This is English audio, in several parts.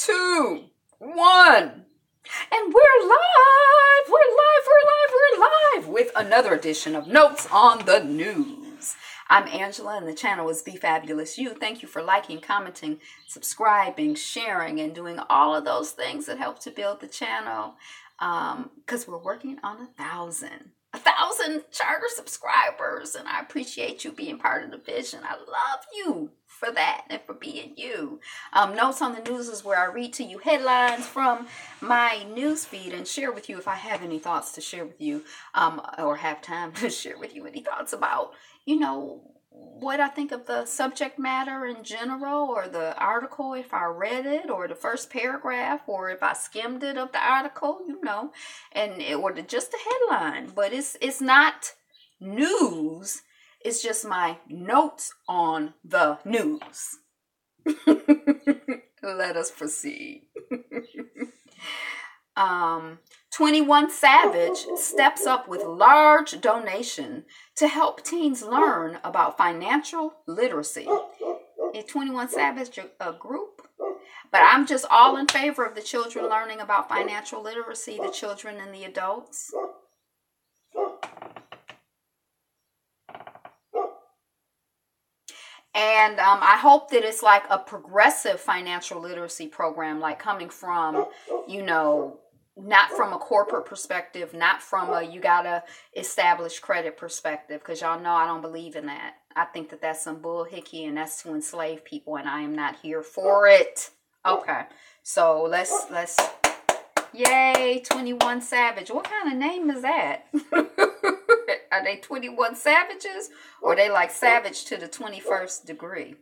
2, 1. And we're live! We're live with another edition of Notes on the News. I'm Angela and the channel is Be Fabulous You. Thank you for liking, commenting, subscribing, sharing, and doing all of those things that help to build the channel. Because we're working on 1,000 charter subscribers, and I appreciate you being part of the vision. I love you for that and for being you. Notes on the News is where I read to you headlines from my news feed and share with you if I have any thoughts to share with you, or have time to share with you any thoughts about, what I think of the subject matter in general, or the article if I read it, or the first paragraph, or if I skimmed it of the article, or just the headline. But it's not news. It's just my notes on the news. Let us proceed. 21 Savage steps up with large donation to help teens learn about financial literacy. Is 21 Savage a group? But I'm just all in favor of the children learning about financial literacy, the children and the adults. And I hope that it's like a progressive financial literacy program, like coming from, not from a corporate perspective, not from a you gotta establish credit perspective, because y'all know I don't believe in that. I think that that's some bullhickey, and that's to enslave people, and I am not here for it. Okay, so let's yay, 21 Savage. What kind of name is that? Are they 21 Savages, or are they like Savage to the 21st degree?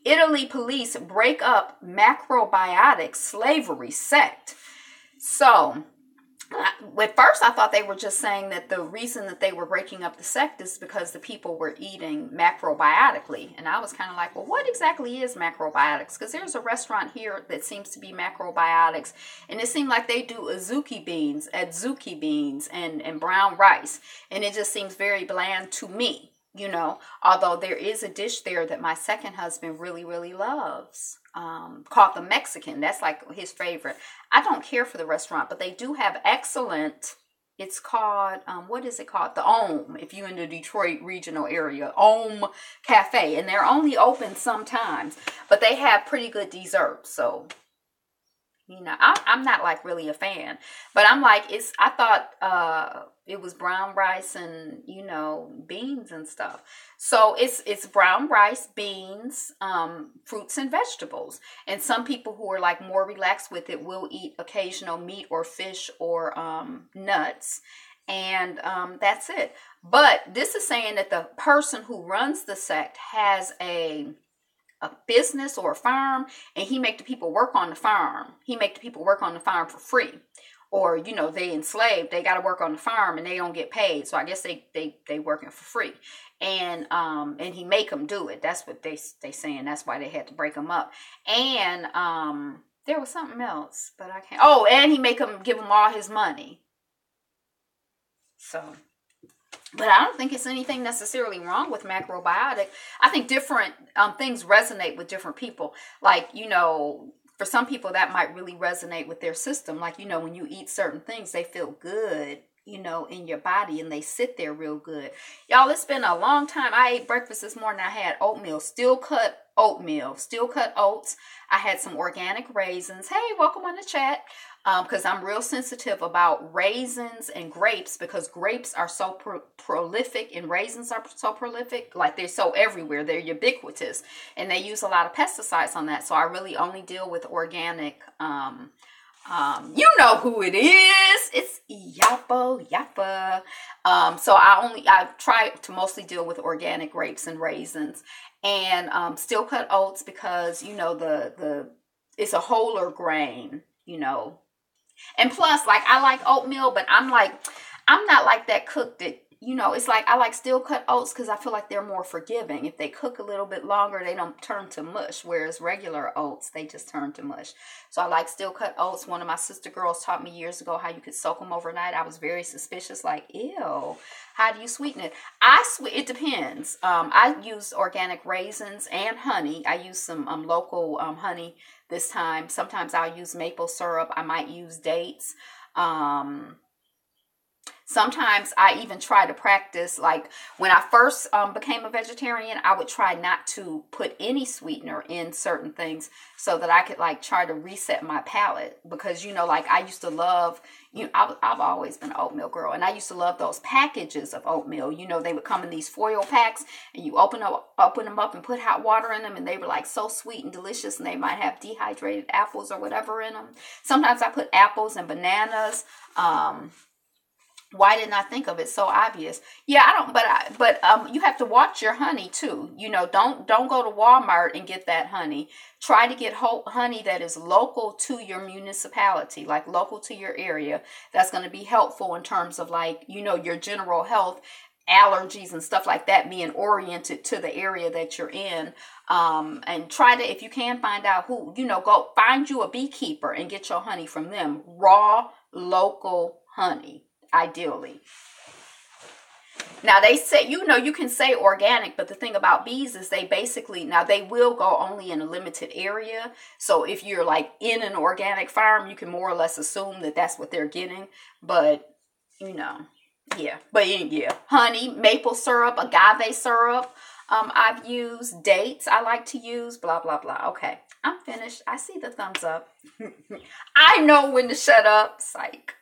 Italy police break up macrobiotic slavery sect. So, at first I thought they were just saying that the reason that they were breaking up the sect is because the people were eating macrobiotically. And I was kind of like, well, what exactly is macrobiotics? Because there's a restaurant here that seems to be macrobiotics. And it seemed like they do azuki beans and brown rice. And it just seems very bland to me, although there is a dish there that my second husband really, really loves. Called the Mexican. That's like his favorite. I don't care for the restaurant, but they do have excellent, it's called, what is it called? The Ohm, if you're in the Detroit regional area. Ohm Cafe. And they're only open sometimes, but they have pretty good desserts. So, I'm not like really a fan, but I'm like, I thought it was brown rice and, beans and stuff. So it's brown rice, beans, fruits and vegetables. And some people who are like more relaxed with it will eat occasional meat or fish or nuts. And that's it. But this is saying that the person who runs the sect has a business or a farm, and he make the people work on the farm. He make the people work on the farm for free. Or, they enslaved, they got to work on the farm and they don't get paid. So I guess they working for free. And he make them do it. That's what they saying. That's why they had to break them up. And there was something else, but I can't. Oh, and he make them give him all his money. So, but I don't think it's anything necessarily wrong with macrobiotic. I think different things resonate with different people. Like, for some people that might really resonate with their system. Like, when you eat certain things, they feel good, in your body, and they sit there real good. Y'all, it's been a long time. I ate breakfast this morning. I had oatmeal, steel cut oats. I had some organic raisins. Hey, welcome on the chat. Because I'm real sensitive about raisins and grapes, because grapes are so prolific and raisins are so prolific. Like, they're so everywhere. They're ubiquitous, and they use a lot of pesticides on that. So I really only deal with organic. You know who it is. It's Iyapo Yapa. So I try to mostly deal with organic grapes and raisins, and steel cut oats, because it's a wholer grain, And plus, like, I like oatmeal, but I'm not like that cook that it's like I like steel cut oats because I feel like they're more forgiving. If they cook a little bit longer, they don't turn to mush, whereas regular oats, they just turn to mush. So I like steel cut oats. One of my sister girls taught me years ago how you could soak them overnight. I was very suspicious, like, ew, how do you sweeten it? It depends. I use organic raisins and honey. I use some local honey this time. Sometimes I'll use maple syrup. I might use dates. Sometimes I even try to practice, like when I first became a vegetarian, I would try not to put any sweetener in certain things so that I could like try to reset my palate. Because, like I used to love, I've always been an oatmeal girl, and I used to love those packages of oatmeal. They would come in these foil packs, and you open them up and put hot water in them, and they were like so sweet and delicious, and they might have dehydrated apples or whatever in them. Sometimes I put apples and bananas. Why didn't I think of it? So obvious. Yeah, I don't, but you have to watch your honey too. Don't go to Walmart and get that honey. Try to get honey that is local to your municipality, like local to your area. That's going to be helpful in terms of like, your general health, allergies and stuff like that, being oriented to the area that you're in. And try to, if you can, find out who, go find you a beekeeper and get your honey from them. Raw, local honey. Ideally. Now they say, you can say organic, but the thing about bees is they will go only in a limited area. So if you're like in an organic farm, you can more or less assume that that's what they're getting. But, honey, maple syrup, agave syrup. I've used dates. I like to use blah, blah, blah. Okay. I'm finished. I see the thumbs up. I know when to shut up. Psych.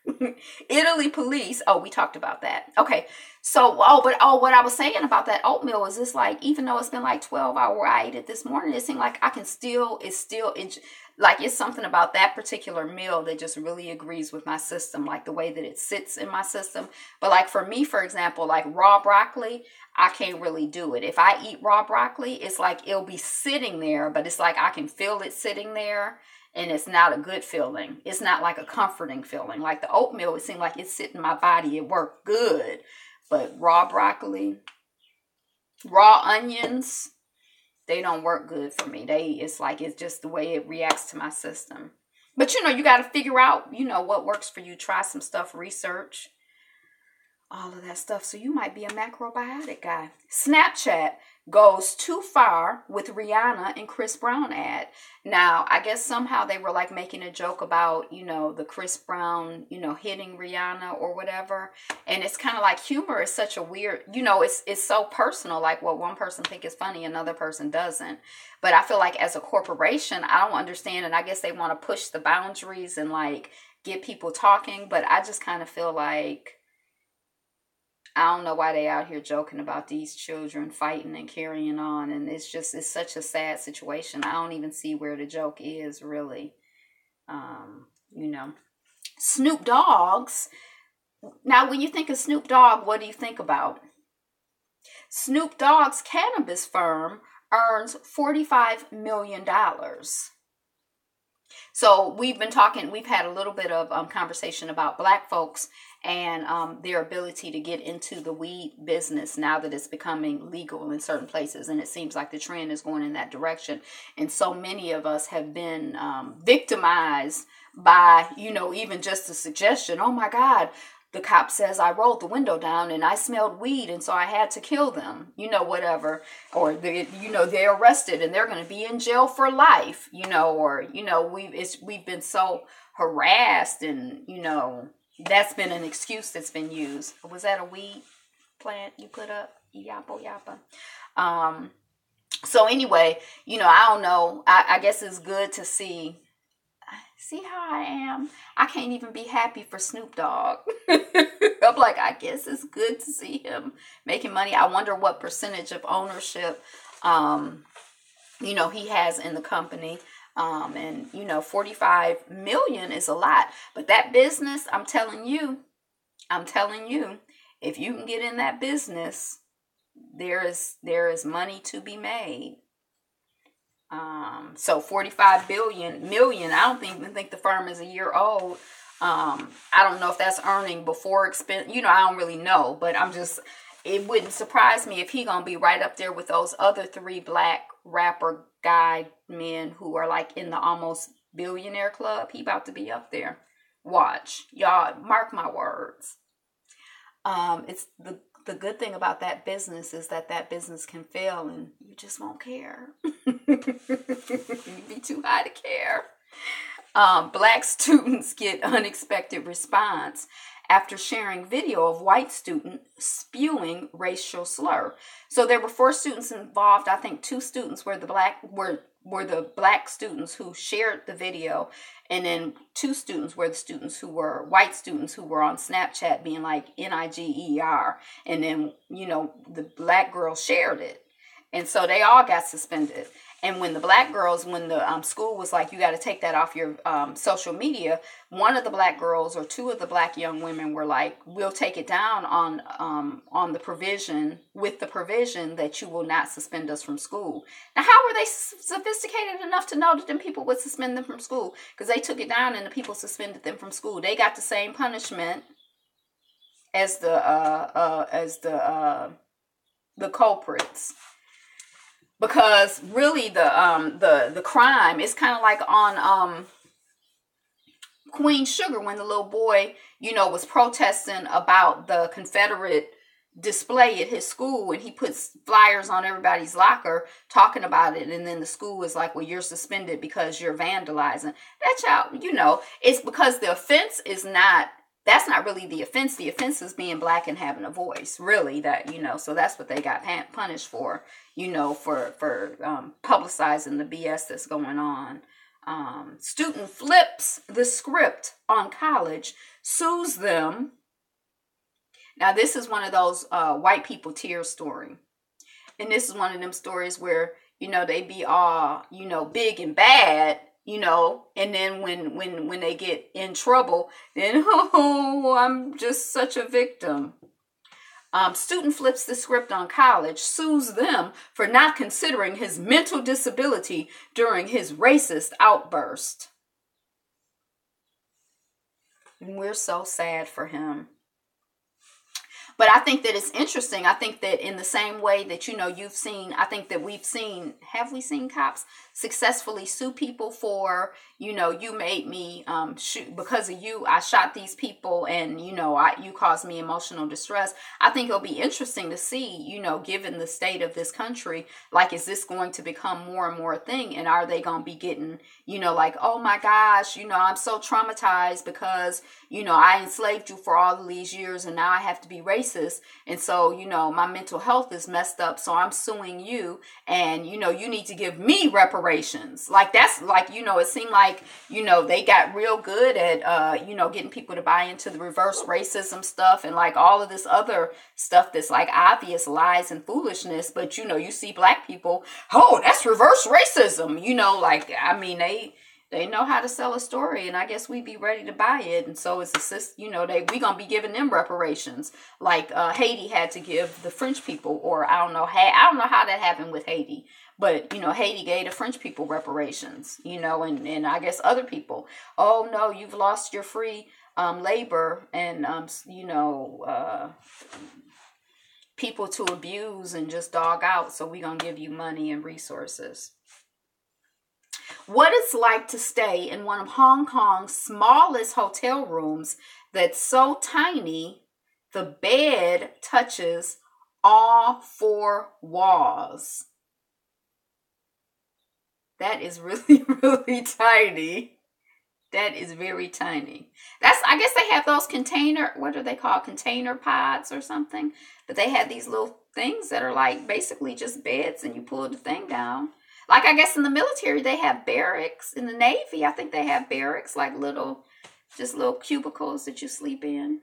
Italy police. Oh, we talked about that. Okay. So, what I was saying about that oatmeal is it's like, even though it's been like 12 hours, I ate it this morning, it seemed like it's something about that particular meal that just really agrees with my system, like the way that it sits in my system. But like for me, for example, like raw broccoli, I can't really do it. If I eat raw broccoli, it's like it'll be sitting there, but it's like I can feel it sitting there, and it's not a good feeling. It's not like a comforting feeling. Like the oatmeal, it seemed like it's sitting in my body. It worked good. But raw broccoli, raw onions, they don't work good for me. It's just the way it reacts to my system. But you got to figure out, what works for you. Try some stuff, research, all of that stuff. So you might be a macrobiotic guy. Snapchat goes too far with Rihanna and Chris Brown ad. Now, I guess somehow they were like making a joke about, the Chris Brown, hitting Rihanna or whatever. And it's kind of like humor is such a weird, it's so personal. Like what one person think is funny, another person doesn't. But I feel like as a corporation, I don't understand. And I guess they want to push the boundaries and like get people talking. But I just kind of feel like, I don't know why they out here joking about these children fighting and carrying on. And it's such a sad situation. I don't even see where the joke is really. Snoop Dogg's. Now, when you think of Snoop Dogg, what do you think about? Snoop Dogg's cannabis firm earns $45 million. So we've had a little bit of conversation about Black folks and their ability to get into the weed business now that it's becoming legal in certain places. And it seems like the trend is going in that direction. And so many of us have been victimized by, even just a suggestion. Oh my God, the cop says I rolled the window down and I smelled weed, and so I had to kill them, whatever. Or they're arrested and they're going to be in jail for life, we've been so harassed, and that's been an excuse that's been used. Was that a weed plant you put up? Iyapo Yapa. So anyway, I don't know. I guess it's good to see how I am. I can't even be happy for Snoop Dogg. I'm like, I guess it's good to see him making money. I wonder what percentage of ownership, he has in the company. And 45 million is a lot, but that business, I'm telling you, if you can get in that business, there is money to be made. So 45 million, I don't even think the firm is a year old. I don't know if that's earning before expense. I don't really know, but it wouldn't surprise me if he gonna be right up there with those other 3 black rapper guy men who are like in the almost billionaire club. He about to be up there. Watch, y'all, mark my words. It's the good thing about that business is that business can fail and you just won't care. You'd be too high to care. Black students get unexpected response after sharing video of white student spewing racial slur. So there were 4 students involved. I think 2 students were the black students who shared the video, and then 2 students were the students who were white students who were on Snapchat being like NIGER, and then the black girl shared it, and so they all got suspended. And when the school was like, you got to take that off your social media, one of the black girls or 2 of the black young women were like, we'll take it down on the provision, with the provision that you will not suspend us from school. Now, how were they sophisticated enough to know that them people would suspend them from school? Because they took it down and the people suspended them from school. They got the same punishment as the culprits. Because really the crime is kind of like on Queen Sugar, when the little boy, was protesting about the Confederate display at his school, and he puts flyers on everybody's locker talking about it, and then the school is like, well, you're suspended because you're vandalizing. That child, it's because the offense is not, that's not really the offense. The offense is being black and having a voice, really, that, so that's what they got punished for, for publicizing the BS that's going on. Student flips the script on college, sues them. Now, this is one of those white people tears story. And this is one of them stories where, they be all, big and bad, and then when they get in trouble, then, oh, I'm just such a victim. Student flips the script on college, sues them for not considering his mental disability during his racist outburst. And we're so sad for him. But I think that it's interesting. I think that in the same way that, you've seen, I think that have we seen cops successfully sue people for, you made me shoot, because of you, I shot these people, and, you caused me emotional distress. I think it'll be interesting to see, given the state of this country, like, is this going to become more and more a thing? And are they going to be getting, like, oh my gosh, I'm so traumatized because, I enslaved you for all of these years, and now I have to be racist. And so, my mental health is messed up. So I'm suing you, and, you need to give me reparations. Like, that's like, it seemed like, they got real good at, getting people to buy into the reverse racism stuff and like all of this other stuff that's like obvious lies and foolishness. But, you see black people, oh, that's reverse racism, like, I mean, they know how to sell a story, and I guess we'd be ready to buy it. And so it's we gonna be giving them reparations, like Haiti had to give the French people, or I don't know how that happened with Haiti, but Haiti gave the French people reparations, and I guess other people. Oh no, you've lost your free labor and people to abuse and just dog out, so we gonna give you money and resources. What it's like to stay in one of Hong Kong's smallest hotel rooms that's so tiny, the bed touches all 4 walls. That is really, really tiny. That is very tiny. I guess they have those what are they called? Container pods or something. But they have these little things that are like basically just beds, and you pull the thing down. Like, I guess in the military, they have barracks. In the Navy, I think they have barracks, like little cubicles that you sleep in.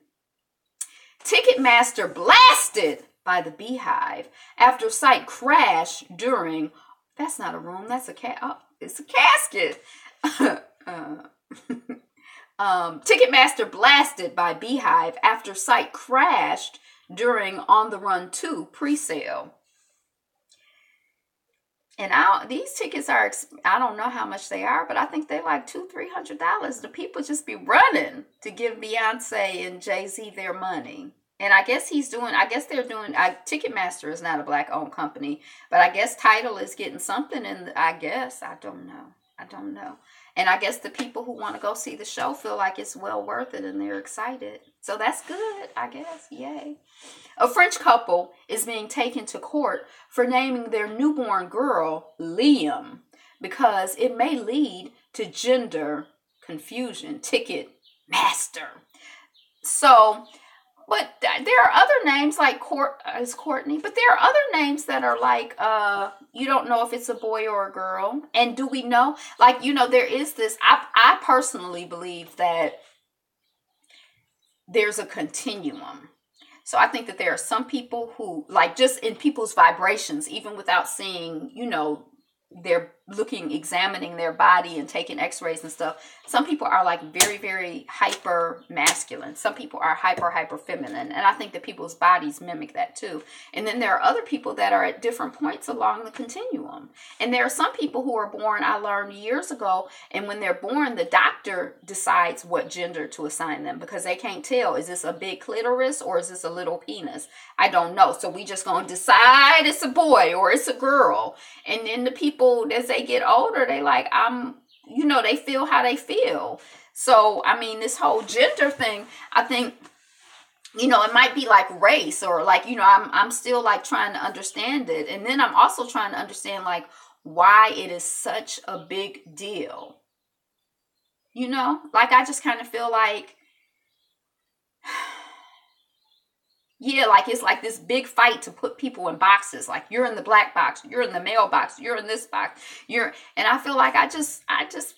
Ticketmaster blasted by the Beehive after site crash during, that's not a room, that's it's a casket. Ticketmaster blasted by Beehive after site crashed during On the Run 2 pre-sale. And these tickets are, I don't know how much they are, but I think they're like $200-$300. The people just be running to give Beyonce and Jay-Z their money. And I guess they're doing, Ticketmaster is not a black owned company, but I guess Tidal is getting something I don't know. And I guess the people who want to go see the show feel like it's well worth it and they're excited. So that's good, I guess. Yay. A French couple is being taken to court for naming their newborn girl Liam because it may lead to gender confusion. Ticketmaster. So, but there are other names like Courtney, but there are other names that are like, you don't know if it's a boy or a girl. And do we know? Like, there is this, I personally believe that there's a continuum. So I think that there are some people who, like, just in people's vibrations, even without seeing, they're examining their body and taking x-rays and stuff. Some people are like very, very hyper masculine. Some people are hyper feminine. And I think that people's bodies mimic that too. And then there are other people that are at different points along the continuum. And there are some people who are born, I learned years ago, and when they're born, the doctor decides what gender to assign them because they can't tell, is this a big clitoris or is this a little penis? I don't know. So we just gonna decide it's a boy or it's a girl. And then the people, as they get older, they like, they feel how they feel. So, I mean, this whole gender thing, I think, it might be like race or like, I'm still like trying to understand it. And then I'm also trying to understand like why it is such a big deal. Like I just kind of feel like, yeah, like it's like this big fight to put people in boxes. Like you're in the black box, you're in the male box, you're in this box, and I feel like I just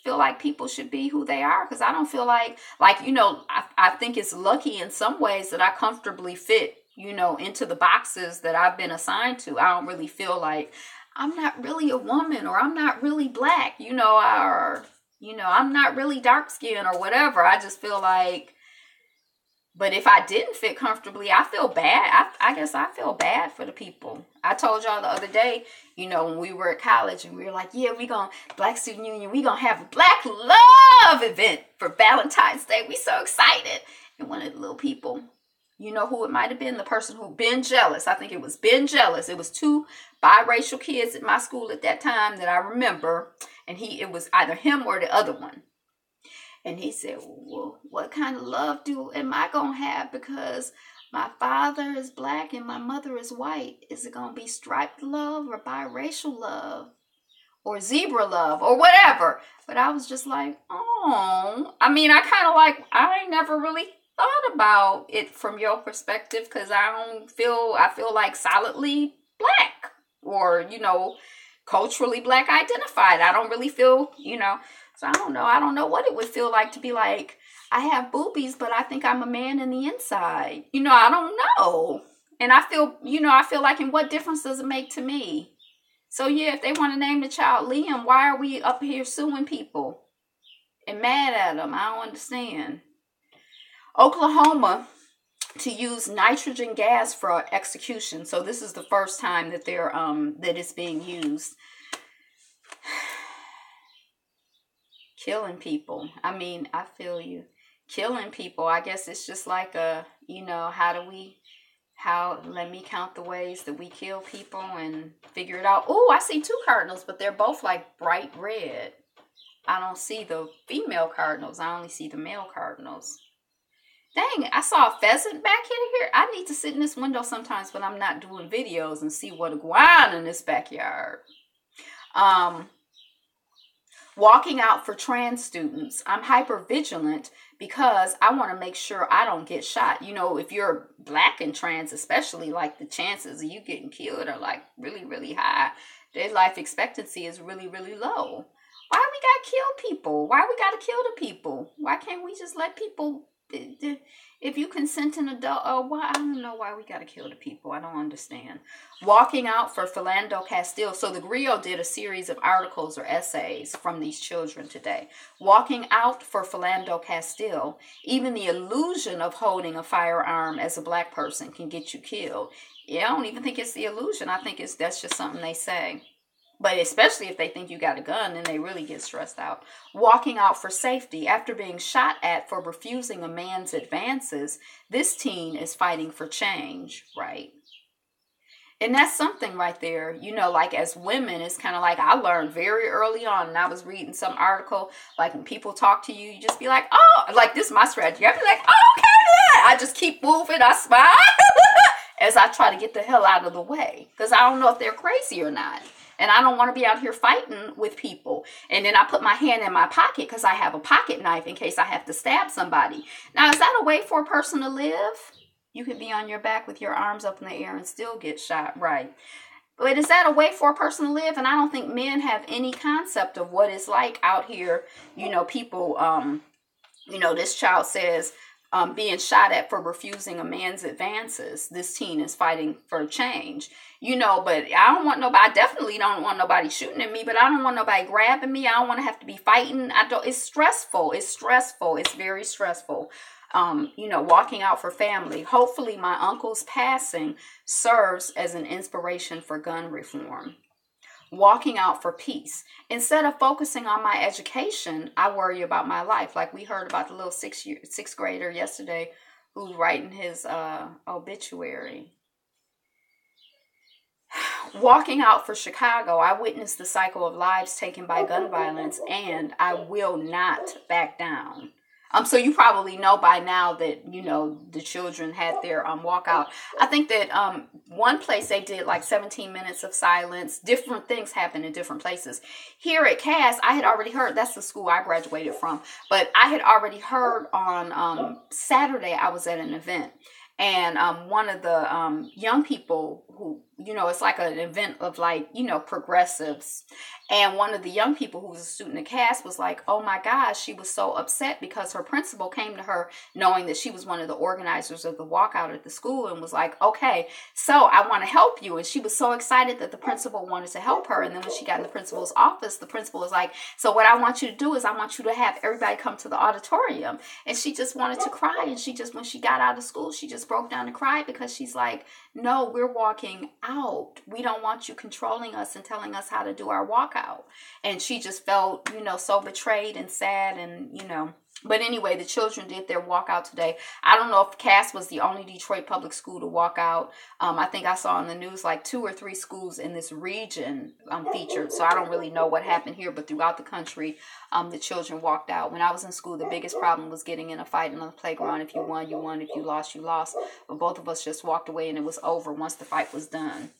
feel like people should be who they are because I don't feel like I think it's lucky in some ways that I comfortably fit, into the boxes that I've been assigned to. I don't really feel like I'm not really a woman or I'm not really black, or I'm not really dark skinned or whatever. I just feel like, but if I didn't fit comfortably, I feel bad. I guess I feel bad for the people. I told y'all the other day, when we were at college and we were like, yeah, Black Student Union, we going to have a Black Love event for Valentine's Day. We so excited. And one of the little people, who it might have been? The person who been jealous. I think it was been jealous. It was 2 biracial kids at my school at that time that I remember. And it was either him or the other one. And he said, well, what kind of love am I going to have? Because my father is black and my mother is white. Is it going to be striped love or biracial love or zebra love or whatever? But I was just like, oh. I mean, I ain't never really thought about it from your perspective because I feel like solidly black or, culturally black identified. I don't really feel, So I don't know. I don't know what it would feel like to be like, I have boobies, but I think I'm a man in the inside. I don't know. And I feel like, and what difference does it make to me? So yeah, if they want to name the child Liam, why are we up here suing people and mad at them? I don't understand. Oklahoma to use nitrogen gas for execution. So this is the first time that that it's being used. Killing people. I mean, I feel you. Killing people. I guess it's just like let me count the ways that we kill people and figure it out. Oh, I see 2 cardinals, but they're both like bright red. I don't see the female cardinals. I only see the male cardinals. Dang, I saw a pheasant back here. I need to sit in this window sometimes when I'm not doing videos and see what iguana in this backyard. Walking out for trans students. I'm hyper vigilant because I want to make sure I don't get shot. If you're black and trans, especially, like the chances of you getting killed are like really, really high. Their life expectancy is really, really low. Why we got to kill people? Why we got to kill the people? Why can't we just let people, if you consent an adult, I don't know why we got to kill the people. I don't understand. Walking out for Philando Castile. So the Griot did a series of articles or essays from these children today. Walking out for Philando Castile. Even the illusion of holding a firearm as a black person can get you killed. Yeah, I don't even think it's the illusion. I think that's just something they say. But especially if they think you got a gun, then they really get stressed out. Walking out for safety. After being shot at for refusing a man's advances, this teen is fighting for change, right? And that's something right there. You know, like as women, it's kind of like I learned very early on, and I was reading some article, like when people talk to you, you just be like, oh, like this is my strategy. I'd be like, oh, okay, yeah. I just keep moving. I smile as I try to get the hell out of the way, because I don't know if they're crazy or not. And I don't want to be out here fighting with people. And then I put my hand in my pocket because I have a pocket knife in case I have to stab somebody. Now, is that a way for a person to live? You could be on your back with your arms up in the air and still get shot, right? But is that a way for a person to live? And I don't think men have any concept of what it's like out here. You know, people, this child says, being shot at for refusing a man's advances. This teen is fighting for change, you know, but I don't want nobody, I definitely don't want nobody shooting at me, but I don't want nobody grabbing me. I don't want to have to be fighting. It's stressful. It's very stressful. Walking out for family. Hopefully my uncle's passing serves as an inspiration for gun reform. Walking out for peace. Instead of focusing on my education, I worry about my life. Like we heard about the little sixth grader yesterday who's writing his obituary. Walking out for Chicago. I witnessed the cycle of lives taken by gun violence, and I will not back down. So you probably know by now that, you know, the children had their walkout. I think that one place they did like 17 minutes of silence. Different things happen in different places. Here at Cass, I had already heard, that's the school I graduated from, but I had already heard on Saturday I was at an event. And one of the young people who, you know, it's like an event of like, you know, progressives. And one of the young people who was a student at Cass was like, oh my gosh, she was so upset because her principal came to her knowing that she was one of the organizers of the walkout at the school and was like, okay, so I want to help you. And she was so excited that the principal wanted to help her. And then when she got in the principal's office, the principal was like, so what I want you to do is I want you to have everybody come to the auditorium. And she just wanted to cry. And when she got out of school, she just broke down and cried because she's like, no, we're walking out. We don't want you controlling us and telling us how to do our walkout. And she just felt, you know, so betrayed and sad and, you know. But anyway, the children did their walkout today. I don't know if Cass was the only Detroit public school to walk out. I think I saw in the news like 2 or 3 schools in this region featured. So I don't really know what happened here, but throughout the country, the children walked out. When I was in school, the biggest problem was getting in a fight on the playground. If you won, you won. If you lost, you lost. But both of us just walked away and it was over once the fight was done.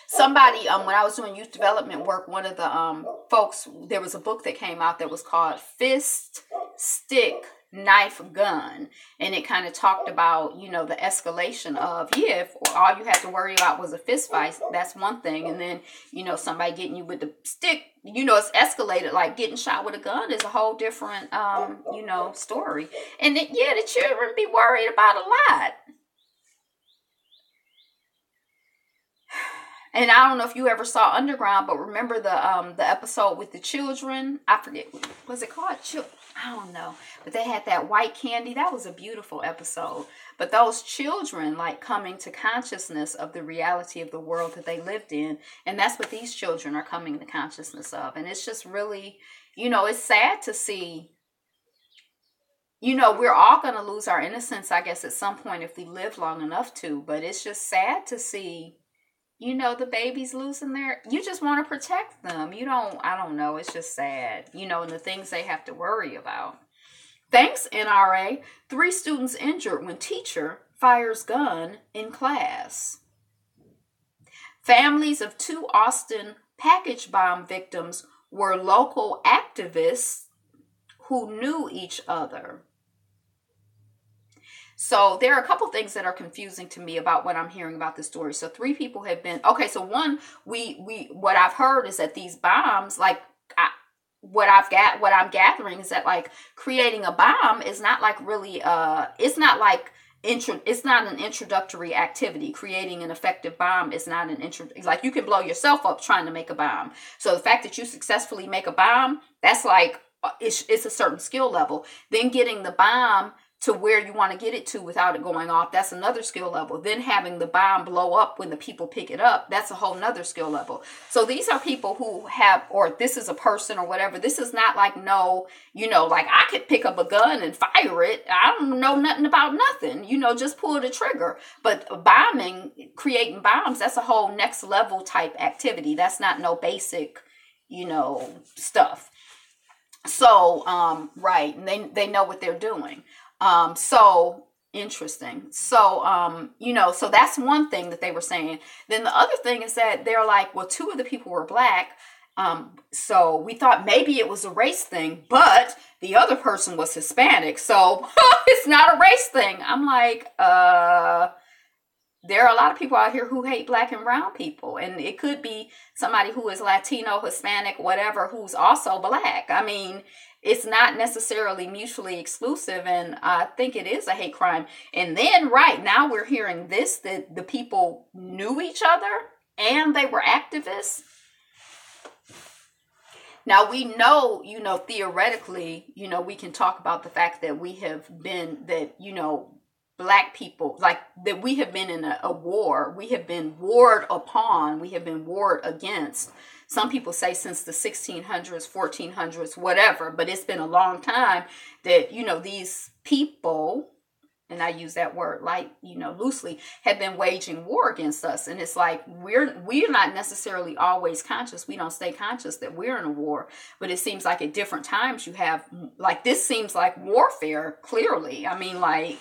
Somebody, when I was doing youth development work, one of the folks, there was a book that came out that was called Fist, Stick, Knife, Gun. And it kind of talked about, you know, the escalation of, if all you had to worry about was a fist fight, that's one thing. And then, you know, somebody getting you with the stick, you know, it's escalated. Like getting shot with a gun is a whole different, story. And the children be worried about a lot. And I don't know if you ever saw Underground, but remember the episode with the children? I forget. Was it called? I don't know. But they had that white candy. That was a beautiful episode. But those children, like, coming to consciousness of the reality of the world that they lived in. And that's what these children are coming to consciousness of. And it's just really, you know, it's sad to see. You know, we're all going to lose our innocence, I guess, at some point if we live long enough to. But it's just sad to see, you know, the babies losing you just want to protect them. I don't know. It's just sad, you know, and the things they have to worry about. Thanks, NRA. 3 students injured when teacher fires gun in class. Families of 2 Austin package bomb victims were local activists who knew each other. So there are a couple things that are confusing to me about what I'm hearing about this story. So 3 people have been, okay, so one, what I've heard is that these bombs, like, what I'm gathering is that, like, creating a bomb is not like really, it's not an introductory activity. Creating an effective bomb is not like you can blow yourself up trying to make a bomb. So the fact that you successfully make a bomb, that's like, it's a certain skill level. Then getting the bomb to where you want to get it to without it going off, that's another skill level. Then having the bomb blow up when the people pick it up, that's a whole nother skill level. So these are people who have, or this is a person or whatever. This is not like, no, like I could pick up a gun and fire it. I don't know nothing about nothing, just pull the trigger. But bombing, creating bombs, that's a whole next level type activity. That's not no basic, stuff. So, right. And they know what they're doing. So interesting. So, so that's one thing that they were saying. Then the other thing is that they're like, well, 2 of the people were black. So we thought maybe it was a race thing, but the other person was Hispanic. So it's not a race thing. I'm like, there are a lot of people out here who hate black and brown people. And it could be somebody who is Latino, Hispanic, whatever, who's also black. I mean, it's not necessarily mutually exclusive. And I think it is a hate crime. And then right now we're hearing this, that the people knew each other and they were activists. Now we know, theoretically, we can talk about the fact that we have been, that, black people, like that we have been in a war. We have been warred upon. We have been warred against. Some people say since the 1600s, 1400s, whatever. But it's been a long time that, these people, and I use that word like, loosely, have been waging war against us. And it's like, we're not necessarily always conscious. We don't stay conscious that we're in a war. But it seems like at different times you have, like, this seems like warfare, clearly. I mean, like,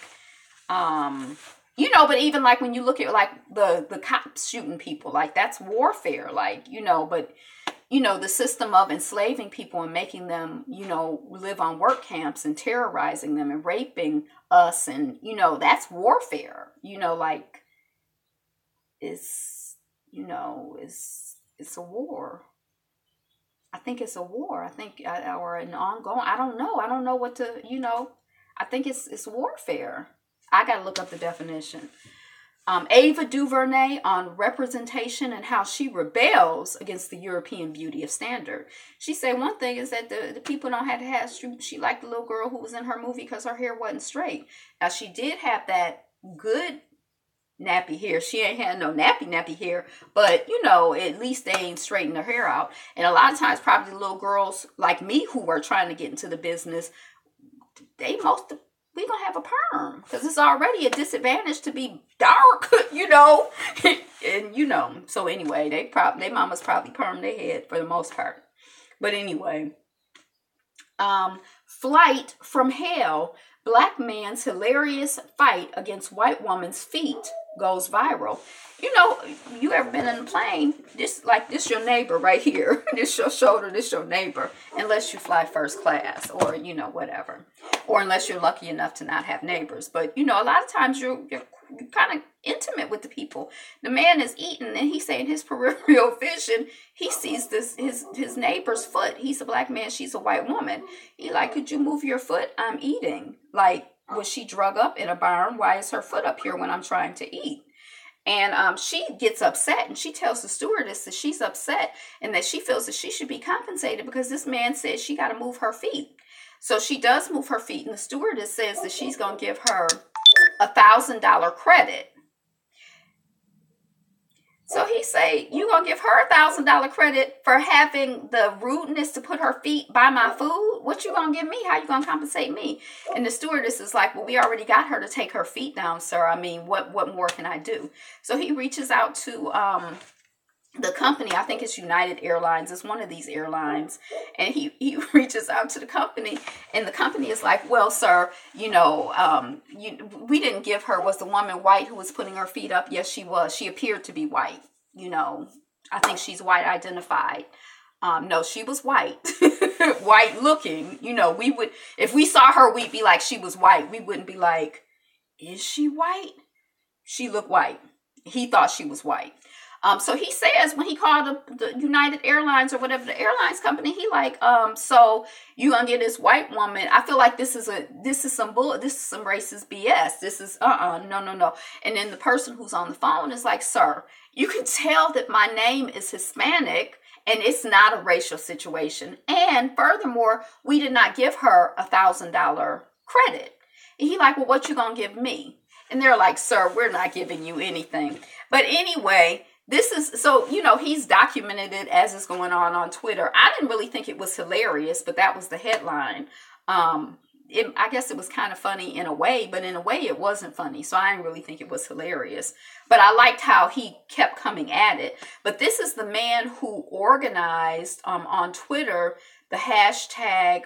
but even like when you look at like the cops shooting people, like that's warfare, like, but, the system of enslaving people and making them, live on work camps and terrorizing them and raping us. And, that's warfare, like it's a war. I think it's a war. I think, or an ongoing, I don't know what to, I think it's warfare. I got to look up the definition. Ava DuVernay on representation and how she rebels against the European beauty of standard. She said one thing is that the people don't have to have, she liked the little girl who was in her movie because her hair wasn't straight. Now she did have that good nappy hair. She ain't had no nappy hair, but at least they ain't straightened her hair out. And a lot of times probably little girls like me who are trying to get into the business, we gonna have a perm because it's already a disadvantage to be dark, and so anyway, they mamas probably perm their head for the most part. But anyway, flight from hell, black man's hilarious fight against white woman's feet goes viral. You ever been in a plane? This your neighbor right here. This your shoulder, this your neighbor. Unless you fly first class or, whatever. Or unless you're lucky enough to not have neighbors. But, a lot of times you're kind of intimate with the people. The man is eating and he's saying his peripheral vision, he sees his neighbor's foot. He's a black man, she's a white woman. He like, could you move your foot? I'm eating. Like, was she drug up in a barn? Why is her foot up here when I'm trying to eat? And she gets upset and she tells the stewardess that she's upset and that she feels that she should be compensated because this man says she got to move her feet. So she does move her feet and the stewardess says that she's going to give her $1,000 credit. So he say, you going to give her $1,000 credit for having the rudeness to put her feet by my food? What you going to give me? How you going to compensate me? And the stewardess is like, well, we already got her to take her feet down, sir. I mean, what more can I do? So he reaches out to the company. I think it's United Airlines. It's one of these airlines. And he reaches out to the company. And the company is like, well, sir, we didn't give her. Was the woman white who was putting her feet up? Yes, she was. She appeared to be white. I think she's white identified. No, she was white. White looking. We would, if we saw her, we'd be like, she was white. We wouldn't be like, is she white? She looked white. He thought she was white. So he says when he called the United Airlines or whatever the airlines company, he like, so you gonna get this white woman? I feel like this is some racist BS. This is no. And then the person who's on the phone is like, sir, you can tell that my name is Hispanic and it's not a racial situation. And furthermore, we did not give her $1,000 credit. And he like, well, what you gonna give me? And they're like, sir, we're not giving you anything. But anyway, this is, so, he's documented it as it's going on Twitter. I didn't really think it was hilarious, but that was the headline. I guess it was kind of funny in a way, but in a way it wasn't funny. So I didn't really think it was hilarious. But I liked how he kept coming at it. But this is the man who organized on Twitter the hashtag,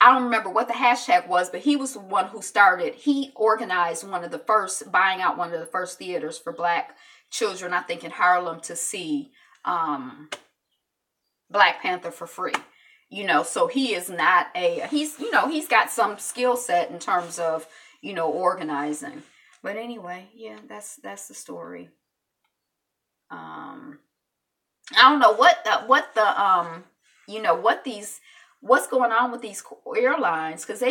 I don't remember what the hashtag was, but he was the one who he organized buying out one of the first theaters for Black children, I think in Harlem, to see Black Panther for free. So he is not he's got some skill set in terms of, organizing. But anyway, yeah, that's the story. I don't know what's going on with these airlines, because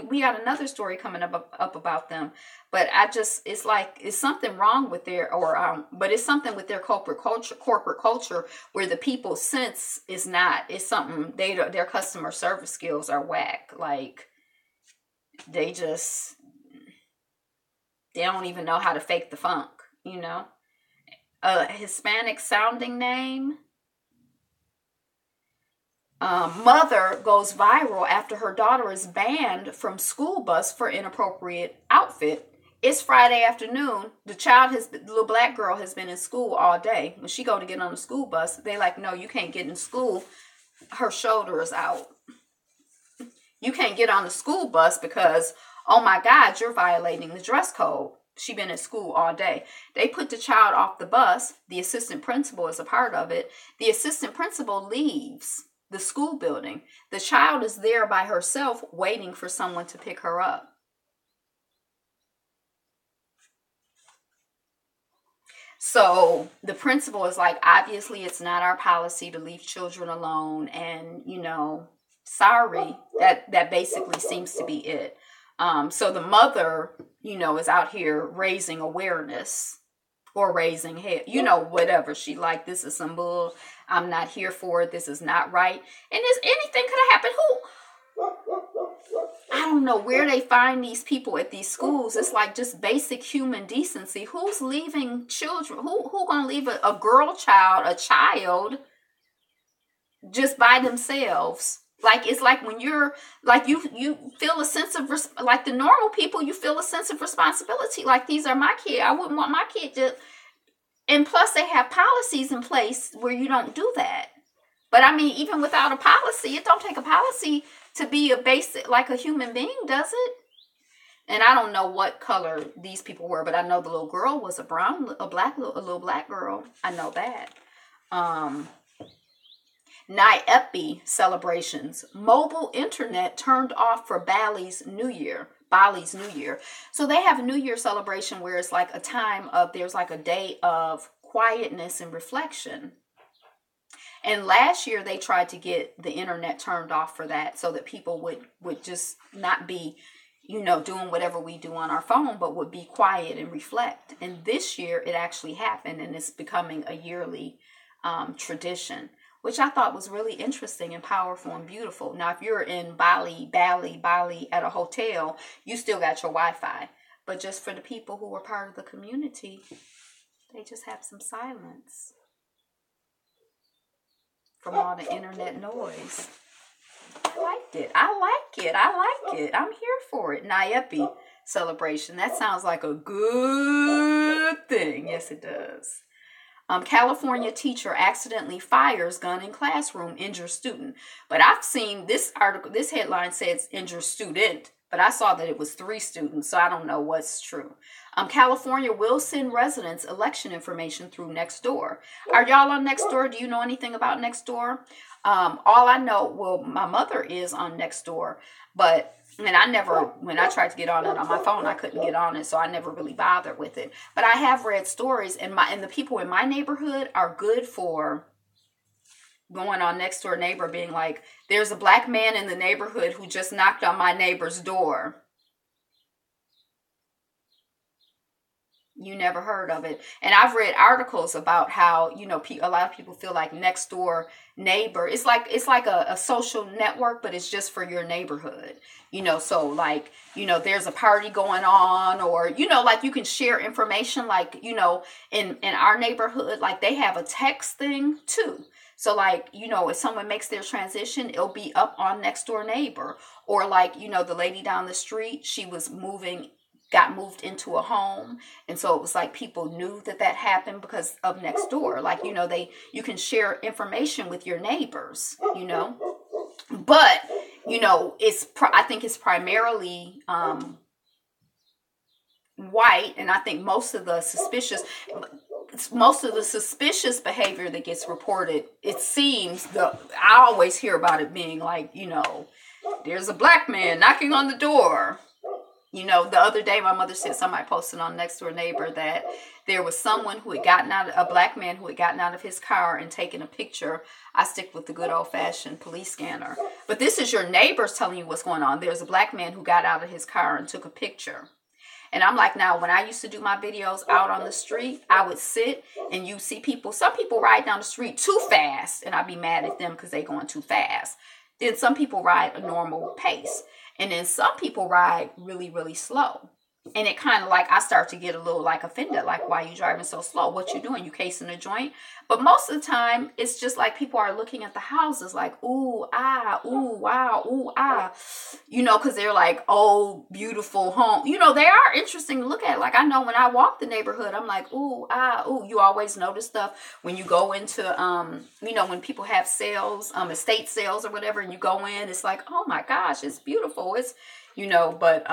we got another story coming up about them, but it's something wrong with but it's something with their corporate culture where the people sense it's something their customer service skills are whack. Like they don't even know how to fake the funk, a Hispanic sounding name. Mother goes viral after her daughter is banned from school bus for inappropriate outfit. It's Friday afternoon. The little Black girl has been in school all day. When she go to get on the school bus, they like, no, you can't get in school. Her shoulder is out. You can't get on the school bus because, oh my God, you're violating the dress code. She been in school all day. They put the child off the bus. The assistant principal is a part of it. The assistant principal leaves the school building. The child is there by herself waiting for someone to pick her up. So the principal is like, obviously it's not our policy to leave children alone, and sorry. That basically seems to be it. So the mother, is out here raising awareness or raising hell, whatever. She like, this is some bull. I'm not here for it. This is not right. And anything could have happened. I don't know where they find these people at these schools. It's like just basic human decency. Who's leaving children? Who gonna leave a girl child, a child, just by themselves? Like, it's like when you're like, you feel a sense of, like the normal people, you feel a sense of responsibility. Like, these are my kids. I wouldn't want my kid to, and plus they have policies in place where you don't do that. But I mean, even without a policy, it don't take a policy to be a basic, like a human being, does it? And I don't know what color these people were, but I know the little girl was a little black girl. I know that. Iyapo celebrations. Mobile internet turned off for Bali's New Year. So they have a New Year celebration where it's like there's like a day of quietness and reflection. And last year they tried to get the internet turned off for that, so that people would just not be, doing whatever we do on our phone, but would be quiet and reflect. And this year it actually happened, and it's becoming a yearly tradition, which I thought was really interesting and powerful and beautiful. Now, if you're in Bali at a hotel, you still got your Wi-Fi. But just for the people who were part of the community, they just have some silence from all the internet noise. I liked it. I'm here for it. Iyapo celebration. That sounds like a good thing. Yes, it does. California teacher accidentally fires gun in classroom, injures student. But I've seen this article, this headline says injures student, but I saw that it was 3 students, so I don't know what's true. California will send residents election information through Nextdoor. Are y'all on Nextdoor? Do you know anything about Nextdoor? All I know, my mother is on Nextdoor, but when I tried to get on it on my phone, I couldn't get on it, so I never really bothered with it. But I have read stories, and the people in my neighborhood are good for going on Nextdoor neighbor, being like, there's a black man in the neighborhood who just knocked on my neighbor's door. You never heard of it. And I've read articles about how, you know, a lot of people feel like next door neighbor. It's like a social network, but it's just for your neighborhood. You know, so like, you know, there's a party going on, or, you know, like you can share information, like, you know, in our neighborhood, like they have a text thing too. So like, you know, if someone makes their transition, it'll be up on next door neighbor. Or like, you know, the lady down the street, she was got moved into a home. And so it was like people knew that happened because of next door. Like, you know, you can share information with your neighbors, you know. But, you know, I think it's primarily white. And I think most of the suspicious behavior that gets reported, it seems, I always hear about it being like, you know, there's a black man knocking on the door. You know, the other day my mother said, somebody posted on Next Door Neighbor that there was someone who had a black man who had gotten out of his car and taken a picture. I stick with the good old fashioned police scanner. But this is your neighbors telling you what's going on. There's a black man who got out of his car and took a picture. And I'm like, now, when I used to do my videos out on the street, I would sit and you see some people ride down the street too fast, and I'd be mad at them because they going too fast. Then some people ride a normal pace. And then some people ride really, really slow. And it kind of like, I start to get a little like offended, like, why are you driving so slow? What you doing? You casing a joint? But most of the time, it's just like people are looking at the houses like, ooh, ah, ooh, wow, ooh, ah. You know, because they're like, oh, beautiful home. You know, they are interesting to look at. Like, I know when I walk the neighborhood, I'm like, ooh, ah, ooh. You always notice stuff when you go into, you know, when people have sales, estate sales or whatever, and you go in, it's like, oh my gosh, it's beautiful. It's, you know, but,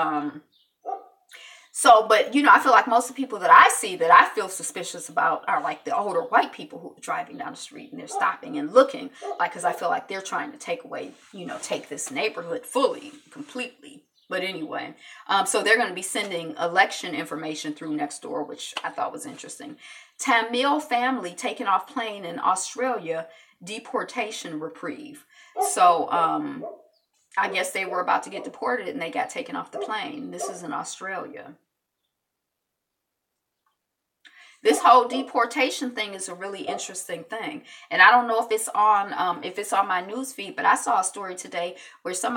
but, you know, I feel like most of the people that I see that I feel suspicious about are like the older white people who are driving down the street and they're stopping and looking, like, because I feel like they're trying to take this neighborhood fully, completely. But anyway, so they're going to be sending election information through Nextdoor, which I thought was interesting. Tamil family taken off plane in Australia, deportation reprieve. So, I guess they were about to get deported and they got taken off the plane. This is in Australia. This whole deportation thing is a really interesting thing. And I don't know if it's on my news feed, but I saw a story today where some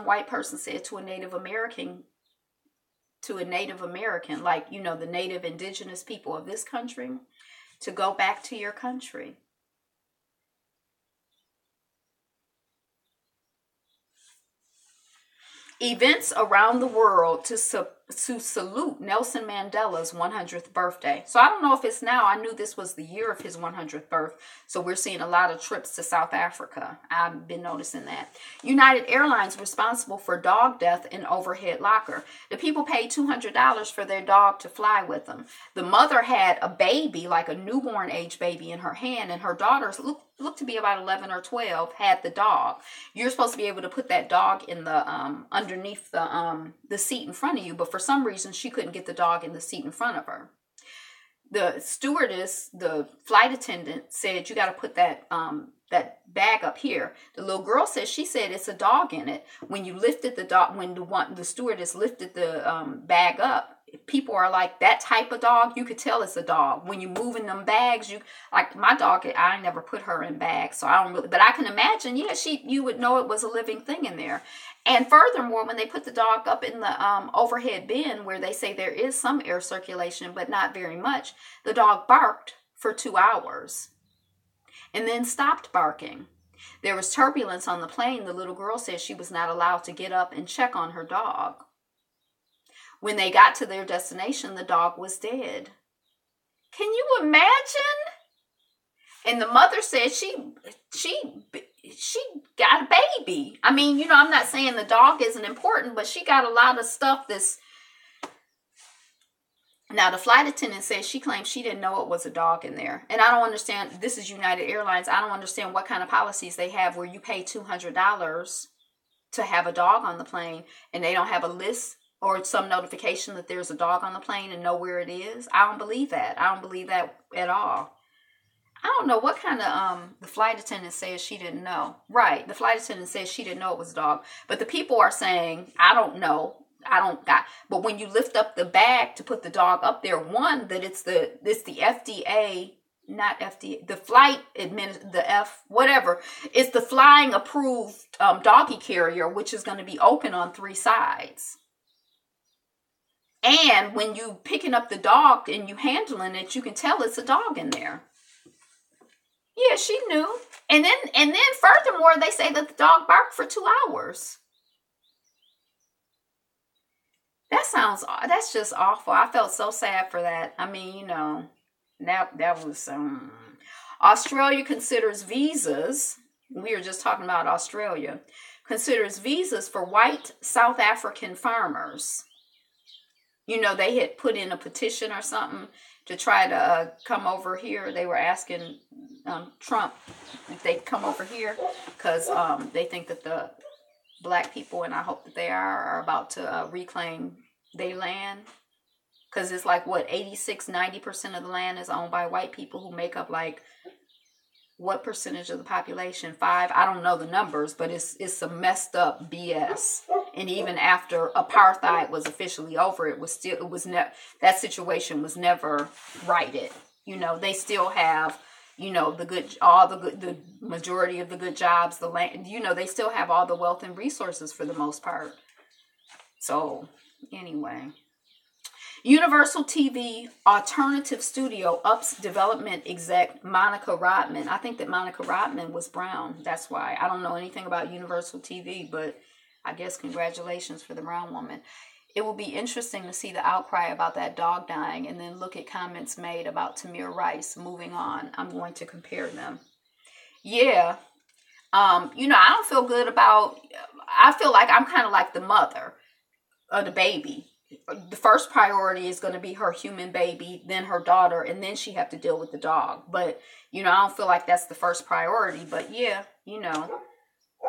white person said to a Native American, like, you know, the native indigenous people of this country, to go back to your country. Events around the world to salute Nelson Mandela's 100th birthday. So I don't know if it's now. I knew this was the year of his 100th birth. So we're seeing a lot of trips to South Africa. I've been noticing that. United Airlines responsible for dog death in overhead locker. The people paid $200 for their dog to fly with them. The mother had a baby, like a newborn age baby, in her hand, and her daughters looked to be about 11 or 12, had the dog. You're supposed to be able to put that dog in the underneath the seat in front of you, but for some reason she couldn't get the dog in the seat in front of her. The stewardess, the flight attendant, said, you got to put that bag up here. The little girl said, she said it's a dog in it. When you lifted the dog, when the stewardess lifted the bag up, people are like, that type of dog, you could tell it's a dog. When you moving them bags, like my dog, I never put her in bags, so I don't really, but I can imagine, yeah, you would know it was a living thing in there. And furthermore, when they put the dog up in the overhead bin where they say there is some air circulation, but not very much, the dog barked for 2 hours and then stopped barking. There was turbulence on the plane. The little girl said she was not allowed to get up and check on her dog. When they got to their destination, the dog was dead. Can you imagine? And the mother said she got a baby. I mean, you know, I'm not saying the dog isn't important, but she got a lot of stuff that's... Now, the flight attendant said she claimed she didn't know it was a dog in there. And I don't understand. This is United Airlines. I don't understand what kind of policies they have where you pay $200 to have a dog on the plane and they don't have a list or some notification that there's a dog on the plane and know where it is. I don't believe that. I don't believe that at all. I don't know what kind of, the flight attendant says she didn't know. Right. The flight attendant says she didn't know it was a dog. But the people are saying, I don't know. but when you lift up the bag to put the dog up there, one, that it's the FDA, not FDA, the it's the flying approved doggy carrier, which is going to be open on 3 sides. And when you picking up the dog and you handling it, you can tell it's a dog in there. Yeah, she knew. And then furthermore, they say that the dog barked for 2 hours. That's just awful. I felt so sad for that. I mean, that was Australia considers visas. We were just talking about Australia. Considers visas for white South African farmers. They had put in a petition or something to try to come over here. They were asking Trump if they'd come over here because they think that the black people, and I hope that they are about to reclaim their land. Because it's like, 86-90% of the land is owned by white people who make up like, what percentage of the population? 5? I don't know the numbers, but it's some messed up BS. And even after apartheid was officially over, that situation was never righted. They still have, the majority of the good jobs, the land, they still have all the wealth and resources for the most part. So anyway, Universal TV Alternative Studio ups development exec Monica Rodman. I think that Monica Rodman was brown. That's why. I don't know anything about Universal TV, but I guess congratulations for the brown woman. It will be interesting to see the outcry about that dog dying and then look at comments made about Tamir Rice. Moving on. I'm going to compare them. Yeah. I don't feel good about, I feel like I'm kind of like the mother of the baby. The first priority is going to be her human baby, then her daughter, and then she have to deal with the dog. But, I don't feel like that's the first priority. But yeah,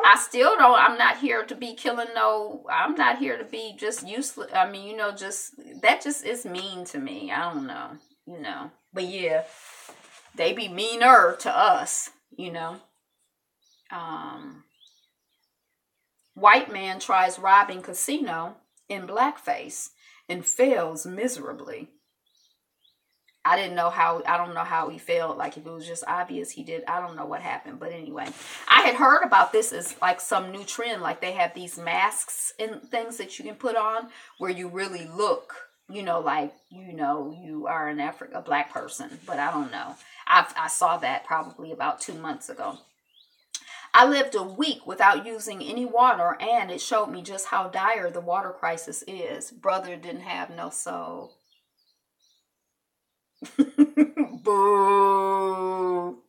I still don't, I'm not here to be I'm not here to be just useless. I mean, that just is mean to me. I don't know, but yeah, they be meaner to us, White man tries robbing casino in blackface and fails miserably. I don't know how he failed. Like, if it was just obvious he did, I don't know what happened. But anyway, I had heard about this as like some new trend. Like, they have these masks and things that you can put on where you really look, like, you are a black person. But I don't know. I saw that probably about 2 months ago. I lived a week without using any water, and it showed me just how dire the water crisis is. Brother didn't have no soul. Boo.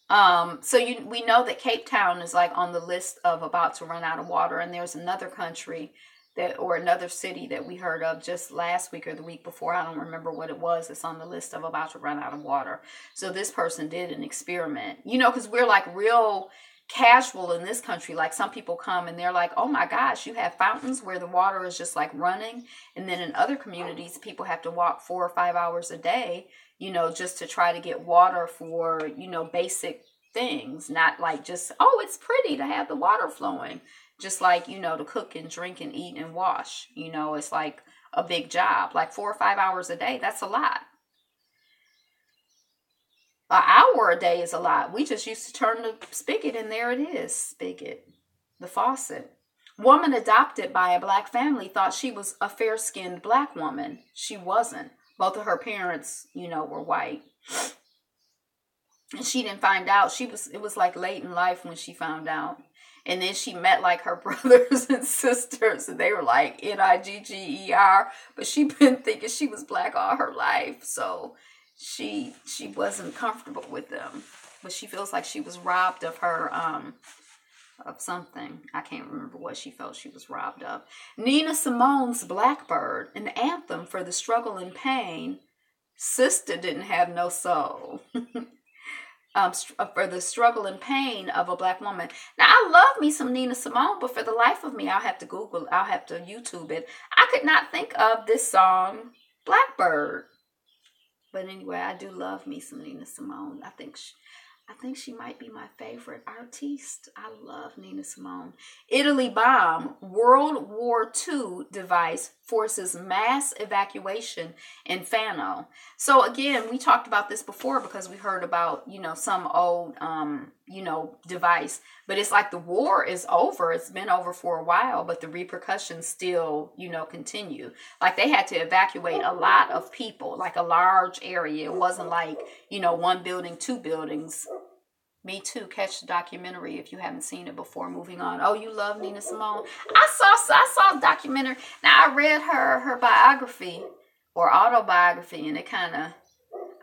We know that Cape Town is like on the list of about to run out of water, and there's another country or another city that we heard of just last week or the week before. I don't remember what it was. It's on the list of about to run out of water. So this person did an experiment, because we're like real casual in this country. Like, some people come and they're like, oh my gosh, you have fountains where the water is just like running. And then in other communities, people have to walk 4 or 5 hours a day, just to try to get water for, basic things. Not like just, oh, it's pretty to have the water flowing. Just like, to cook and drink and eat and wash. It's like a big job. Like 4 or 5 hours a day, that's a lot. An hour a day is a lot. We just used to turn the spigot and there it is. Spigot. The faucet. Woman adopted by a black family thought she was a fair-skinned black woman. She wasn't. Both of her parents, were white. And she didn't find out. It was like late in life when she found out. And then she met like her brothers and sisters, and they were like Nigger, but she'd been thinking she was black all her life. So she wasn't comfortable with them, but she feels like she was robbed of her, of something. I can't remember what she felt she was robbed of. Nina Simone's Blackbird, an anthem for the struggle and pain. Sister didn't have no soul. For the struggle and pain of a black woman. Now, I love me some Nina Simone, but for the life of me, I'll have to YouTube it. I could not think of this song, Blackbird. But anyway, I do love me some Nina Simone. I think I think she might be my favorite artiste. I love Nina Simone. Italy bomb. World War II device forces mass evacuation in Fano. So again, we talked about this before because we heard about, some old, device. But it's like the war is over. It's been over for a while, but the repercussions still, continue. Like they had to evacuate a lot of people, like a large area. It wasn't like, one building, two buildings. Me too. Catch the documentary if you haven't seen it before. Moving on. Oh, you love Nina Simone. I saw a documentary. Now I read her biography or autobiography, and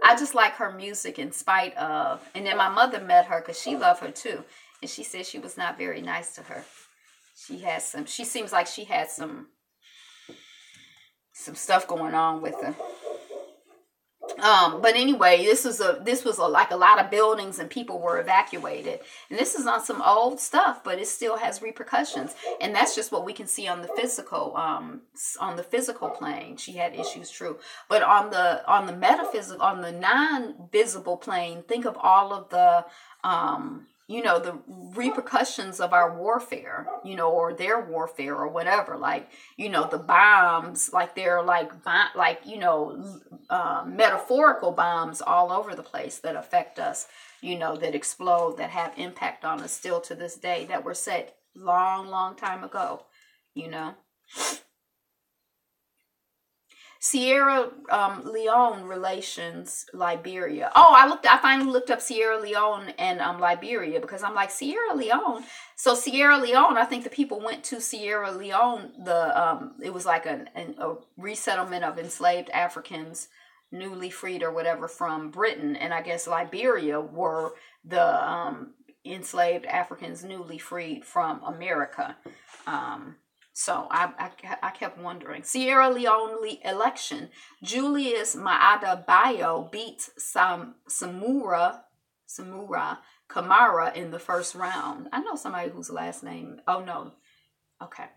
I just like her music in spite of. And then my mother met her because she loved her too, and she said she was not very nice to her. She seems like she had some stuff going on with her. But anyway, this was like a lot of buildings and people were evacuated, and this is on some old stuff, but it still has repercussions, and that's just what we can see on the physical plane. She had issues, true, but on the metaphysical, on the non-visible plane, think of all of the the repercussions of our warfare, or their warfare or whatever, like, the bombs, like they're metaphorical bombs all over the place that affect us, that explode, that have impact on us still to this day, that were set long, long time ago, Sierra Leone relations, Liberia. Oh, I finally looked up Sierra Leone and Liberia, because I'm like, Sierra Leone. So Sierra Leone, I think the people went to Sierra Leone. It was like a resettlement of enslaved Africans, newly freed or whatever, from Britain, and I guess Liberia were the enslaved Africans newly freed from America. So I kept wondering. Sierra Leone election. Julius Maada Bio beats Samura Kamara in the first round. I know somebody whose last name. Oh no. Okay.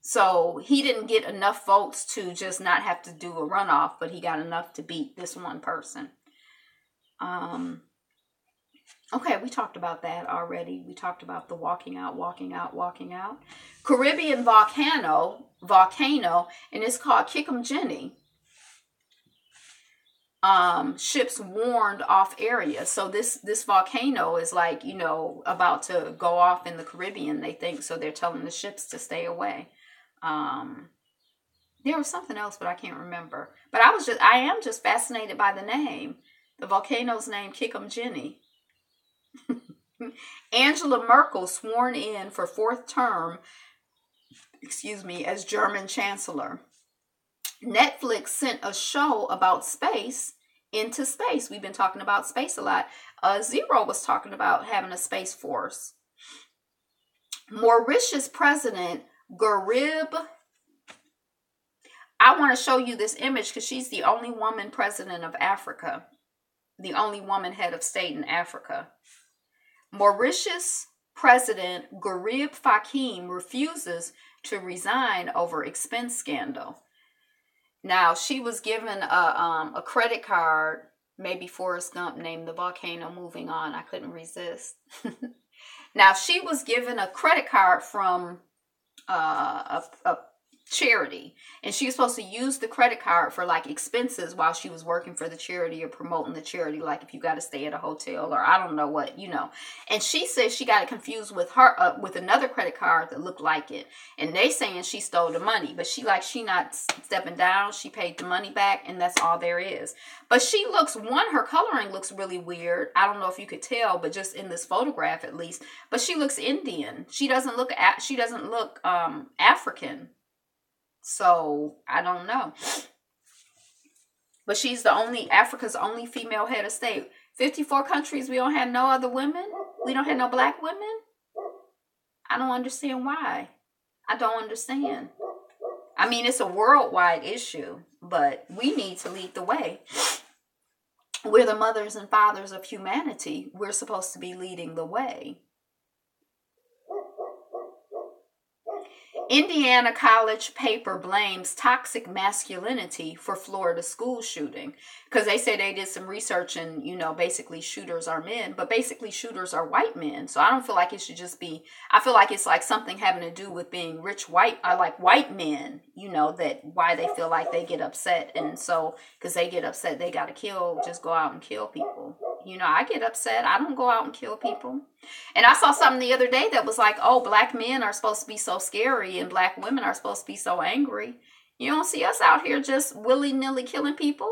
So he didn't get enough votes to just not have to do a runoff, but he got enough to beat this one person. Okay, we talked about that already. We talked about the walking out. Caribbean volcano, and it's called Kikumjini. Ships warned off area. So this volcano is like, about to go off in the Caribbean, they think. So they're telling the ships to stay away. There was something else, but I can't remember. But I am just fascinated by the name. The volcano's name, Kikumjini. Angela Merkel sworn in for fourth term, as German Chancellor. Netflix sent a show about space into space. We've been talking about space a lot. Zero was talking about having a space force. Mauritius President Gurib. I want to show you this image because she's the only woman president of Africa. The only woman head of state in Africa. Mauritius President Gurib Fakim refuses to resign over expense scandal. Now, she was given a credit card, maybe Forrest Gump named the volcano. Moving on, I couldn't resist. Now, she was given a credit card from a charity, and she was supposed to use the credit card for like expenses while she was working for the charity or promoting the charity, like if you got to stay at a hotel or I don't know what, and she said she got it confused with her with another credit card that looked like it, and they saying she stole the money, but she not stepping down. She paid the money back, and that's all there is. But she looks, her coloring looks really weird. I don't know if you could tell, but just in this photograph at least, but she looks Indian. She doesn't look African. So I don't know, but she's Africa's only female head of state. 54 countries, we don't have no other women. We don't have no black women. I don't understand why. I don't understand. I mean, it's a worldwide issue, but we need to lead the way. We're the mothers and fathers of humanity. We're supposed to be leading the way. Indiana college paper blames toxic masculinity for Florida school shooting. Because they say they did some research and, basically shooters are men, but basically shooters are white men. So I don't feel like it should just be, I feel like it's like something having to do with being rich white, I like white men, that why they feel like they get upset. And so, because they get upset, they got to just go out and kill people. I get upset. I don't go out and kill people. And I saw something the other day that was like, oh, black men are supposed to be so scary and black women are supposed to be so angry. You don't see us out here just willy-nilly killing people.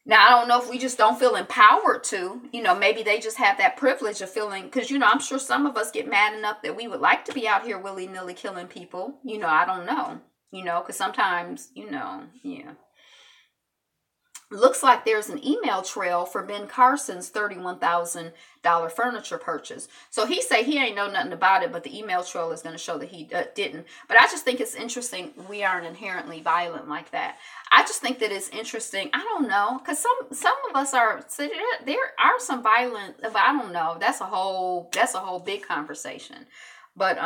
Now, I don't know if we just don't feel empowered to, maybe they just have that privilege of feeling, because, I'm sure some of us get mad enough that we would like to be out here willy-nilly killing people. I don't know, because sometimes, yeah. Looks like there's an email trail for Ben Carson's $31,000 furniture purchase. So he say he ain't know nothing about it, but the email trail is going to show that he didn't. But I just think it's interesting. We aren't inherently violent like that. I just think that it's interesting. I don't know, because some of us are. So there are some violent. But I don't know. That's a whole big conversation. But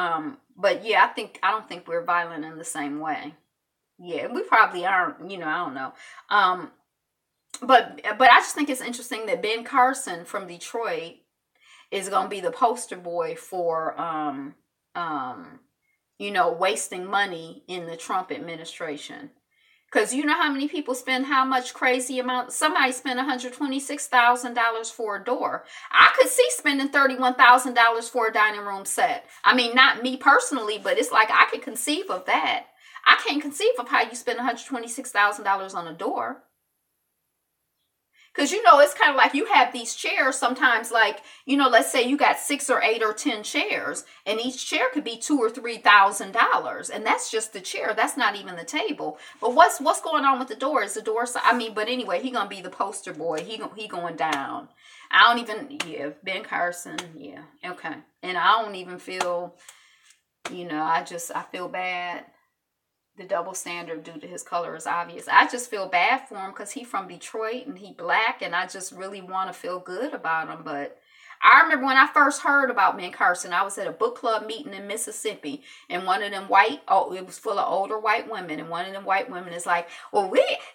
yeah, I don't think we're violent in the same way. Yeah, we probably aren't. I don't know. But I just think it's interesting that Ben Carson from Detroit is going to be the poster boy for, wasting money in the Trump administration. Because you know how many people spend how much crazy amount? Somebody spent $126,000 for a door. I could see spending $31,000 for a dining room set. I mean, not me personally, but it's like I could conceive of that. I can't conceive of how you spend $126,000 on a door. Because, it's kind of like you have these chairs sometimes, like, let's say you got 6 or 8 or 10 chairs, and each chair could be $2,000 or $3,000. And that's just the chair. That's not even the table. But what's going on with the door? Is the door, but anyway, he going to be the poster boy. He going down. Ben Carson, yeah, okay. And I don't even feel, I feel bad. The double standard due to his color is obvious. I just feel bad for him because he's from Detroit and he black, and I just really want to feel good about him. But I remember when I first heard about Ben Carson, I was at a book club meeting in Mississippi, and one of them it was full of older white women, and one of them white women is like, well,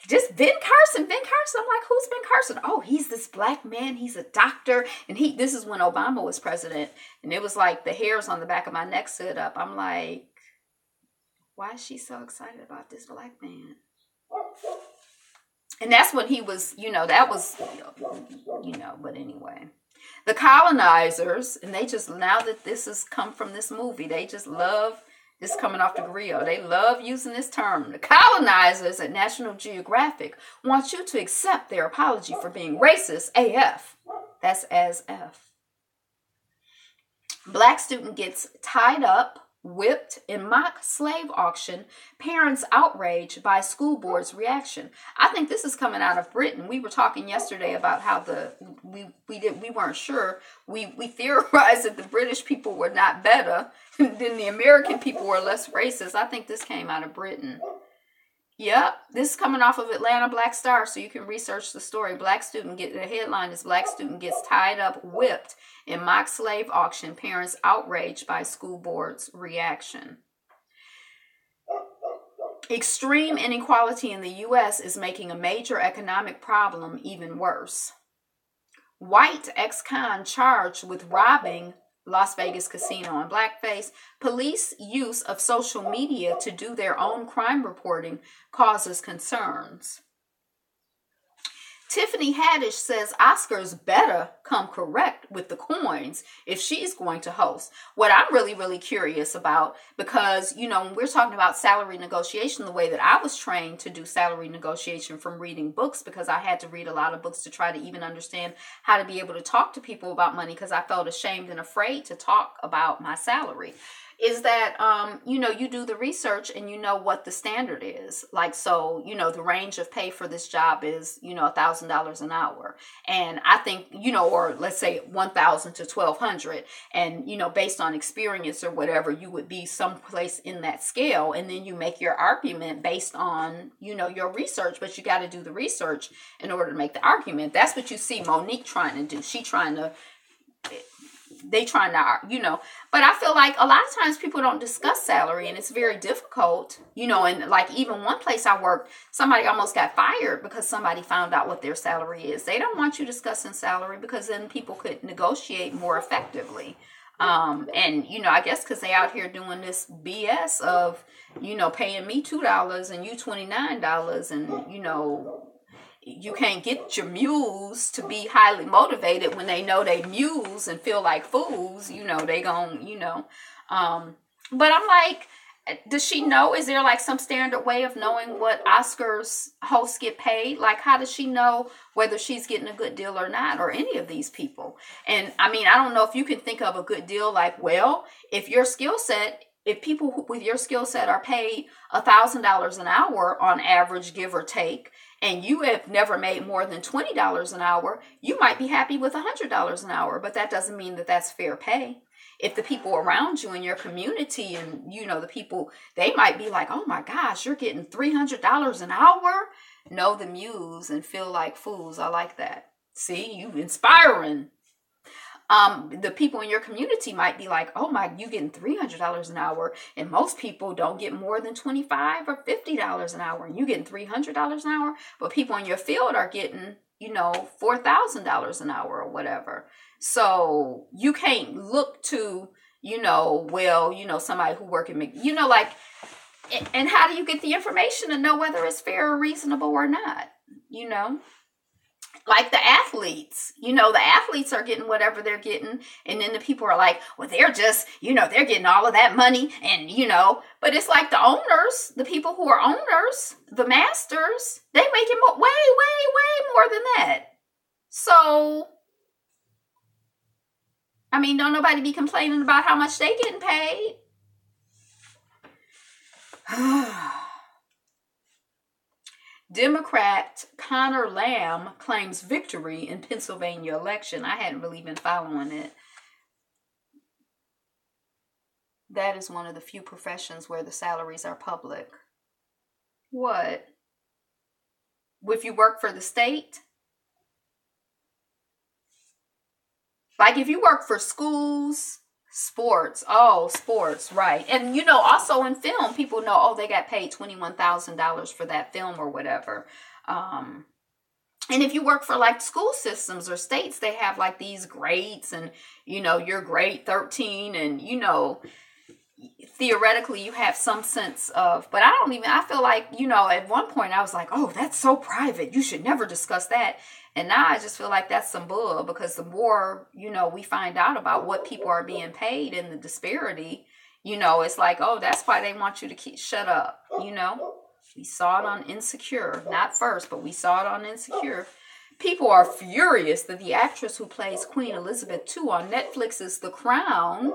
just Ben Carson. I'm like, who's Ben Carson? Oh, he's this black man. He's a doctor. And this is when Obama was president. And it was like the hairs on the back of my neck stood up. I'm like, why is she so excited about this black man? And that's when he was, that was, but anyway. The colonizers, and they just, now that this has come from this movie, they just love, this coming off the grill, they love using this term. The colonizers at National Geographic want you to accept their apology for being racist AF. That's as F. Black student gets tied up, whipped in mock slave auction, parents outraged by school board's reaction. I think this is coming out of Britain. We were talking yesterday about how we weren't sure. We theorized that the British people were not better than the American people were less racist. I think this came out of Britain. Yep, this is coming off of Atlanta Black Star, so you can research the story. The headline is Black Student Gets Tied Up, Whipped in Mock Slave Auction, Parents Outraged by School Board's Reaction. Extreme inequality in the U.S. is making a major economic problem even worse. White ex-con charged with robbing Las Vegas casino in blackface. Police use of social media to do their own crime reporting causes concerns. Tiffany Haddish says Oscars better come correct with the coins if she's going to host. What I'm really, really curious about, because, when we're talking about salary negotiation, the way that I was trained to do salary negotiation from reading books, because I had to read a lot of books to try to even understand how to be able to talk to people about money, because I felt ashamed and afraid to talk about my salary. Is that, you do the research and you know what the standard is. Like, so, the range of pay for this job is, $1,000 an hour. And I think, or let's say 1,000 to 1,200. And, based on experience or whatever, you would be someplace in that scale. And then you make your argument based on, your research. But you got to do the research in order to make the argument. That's what you see Monique trying to do. She trying to they trying to, but I feel like a lot of times people don't discuss salary, and it's very difficult, and like even one place I worked, somebody almost got fired because somebody found out what their salary is. They don't want you discussing salary because then people could negotiate more effectively. And, I guess because they out here doing this BS of, paying me $2 and you $29 and, you can't get your mules to be highly motivated when they know they mules and feel like fools, they gon', but I'm like, does she know? Is there like some standard way of knowing what Oscars hosts get paid? Like, how does she know whether she's getting a good deal or not, or any of these people? And I mean, I don't know if you can think of a good deal. Like, well, if your skill set, if people with your skill set are paid $1,000 an hour on average, give or take, and you have never made more than $20 an hour, you might be happy with $100 an hour, but that doesn't mean that that's fair pay. If the people around you in your community and, the people, they might be like, oh my gosh, you're getting $300 an hour. Know the muse and feel like fools. I like that. See, you inspiring. The people in your community might be like, oh my, you getting $300 an hour. And most people don't get more than $25 or $50 an hour. And you getting $300 an hour. But people in your field are getting, $4,000 an hour or whatever. So you can't look to, somebody who work in, and how do you get the information to know whether it's fair or reasonable or not? Like the athletes, the athletes are getting whatever they're getting. And then the people are like, well, they're just, they're getting all of that money. And, but it's like the owners, the people who are owners, the masters, they make it way, way, way more than that. So, I mean, don't nobody be complaining about how much they getting paid. Democrat Connor Lamb claims victory in Pennsylvania election. I hadn't really been following it. That is one of the few professions where the salaries are public. What? If you work for the state? Like if you work for schools, sports, right. And, also in film, people know, they got paid $21,000 for that film or whatever. And if you work for like school systems or states, they have like these grades and, you're grade 13 and, theoretically you have some sense of, but I feel like, at one point I was like, oh, that's so private. You should never discuss that. And now I just feel like that's some bull, because the more, we find out about what people are being paid and the disparity, it's like, oh, that's why they want you to shut up. We saw it on Insecure, not first, but we saw it on Insecure. People are furious that the actress who plays Queen Elizabeth II on Netflix's The Crown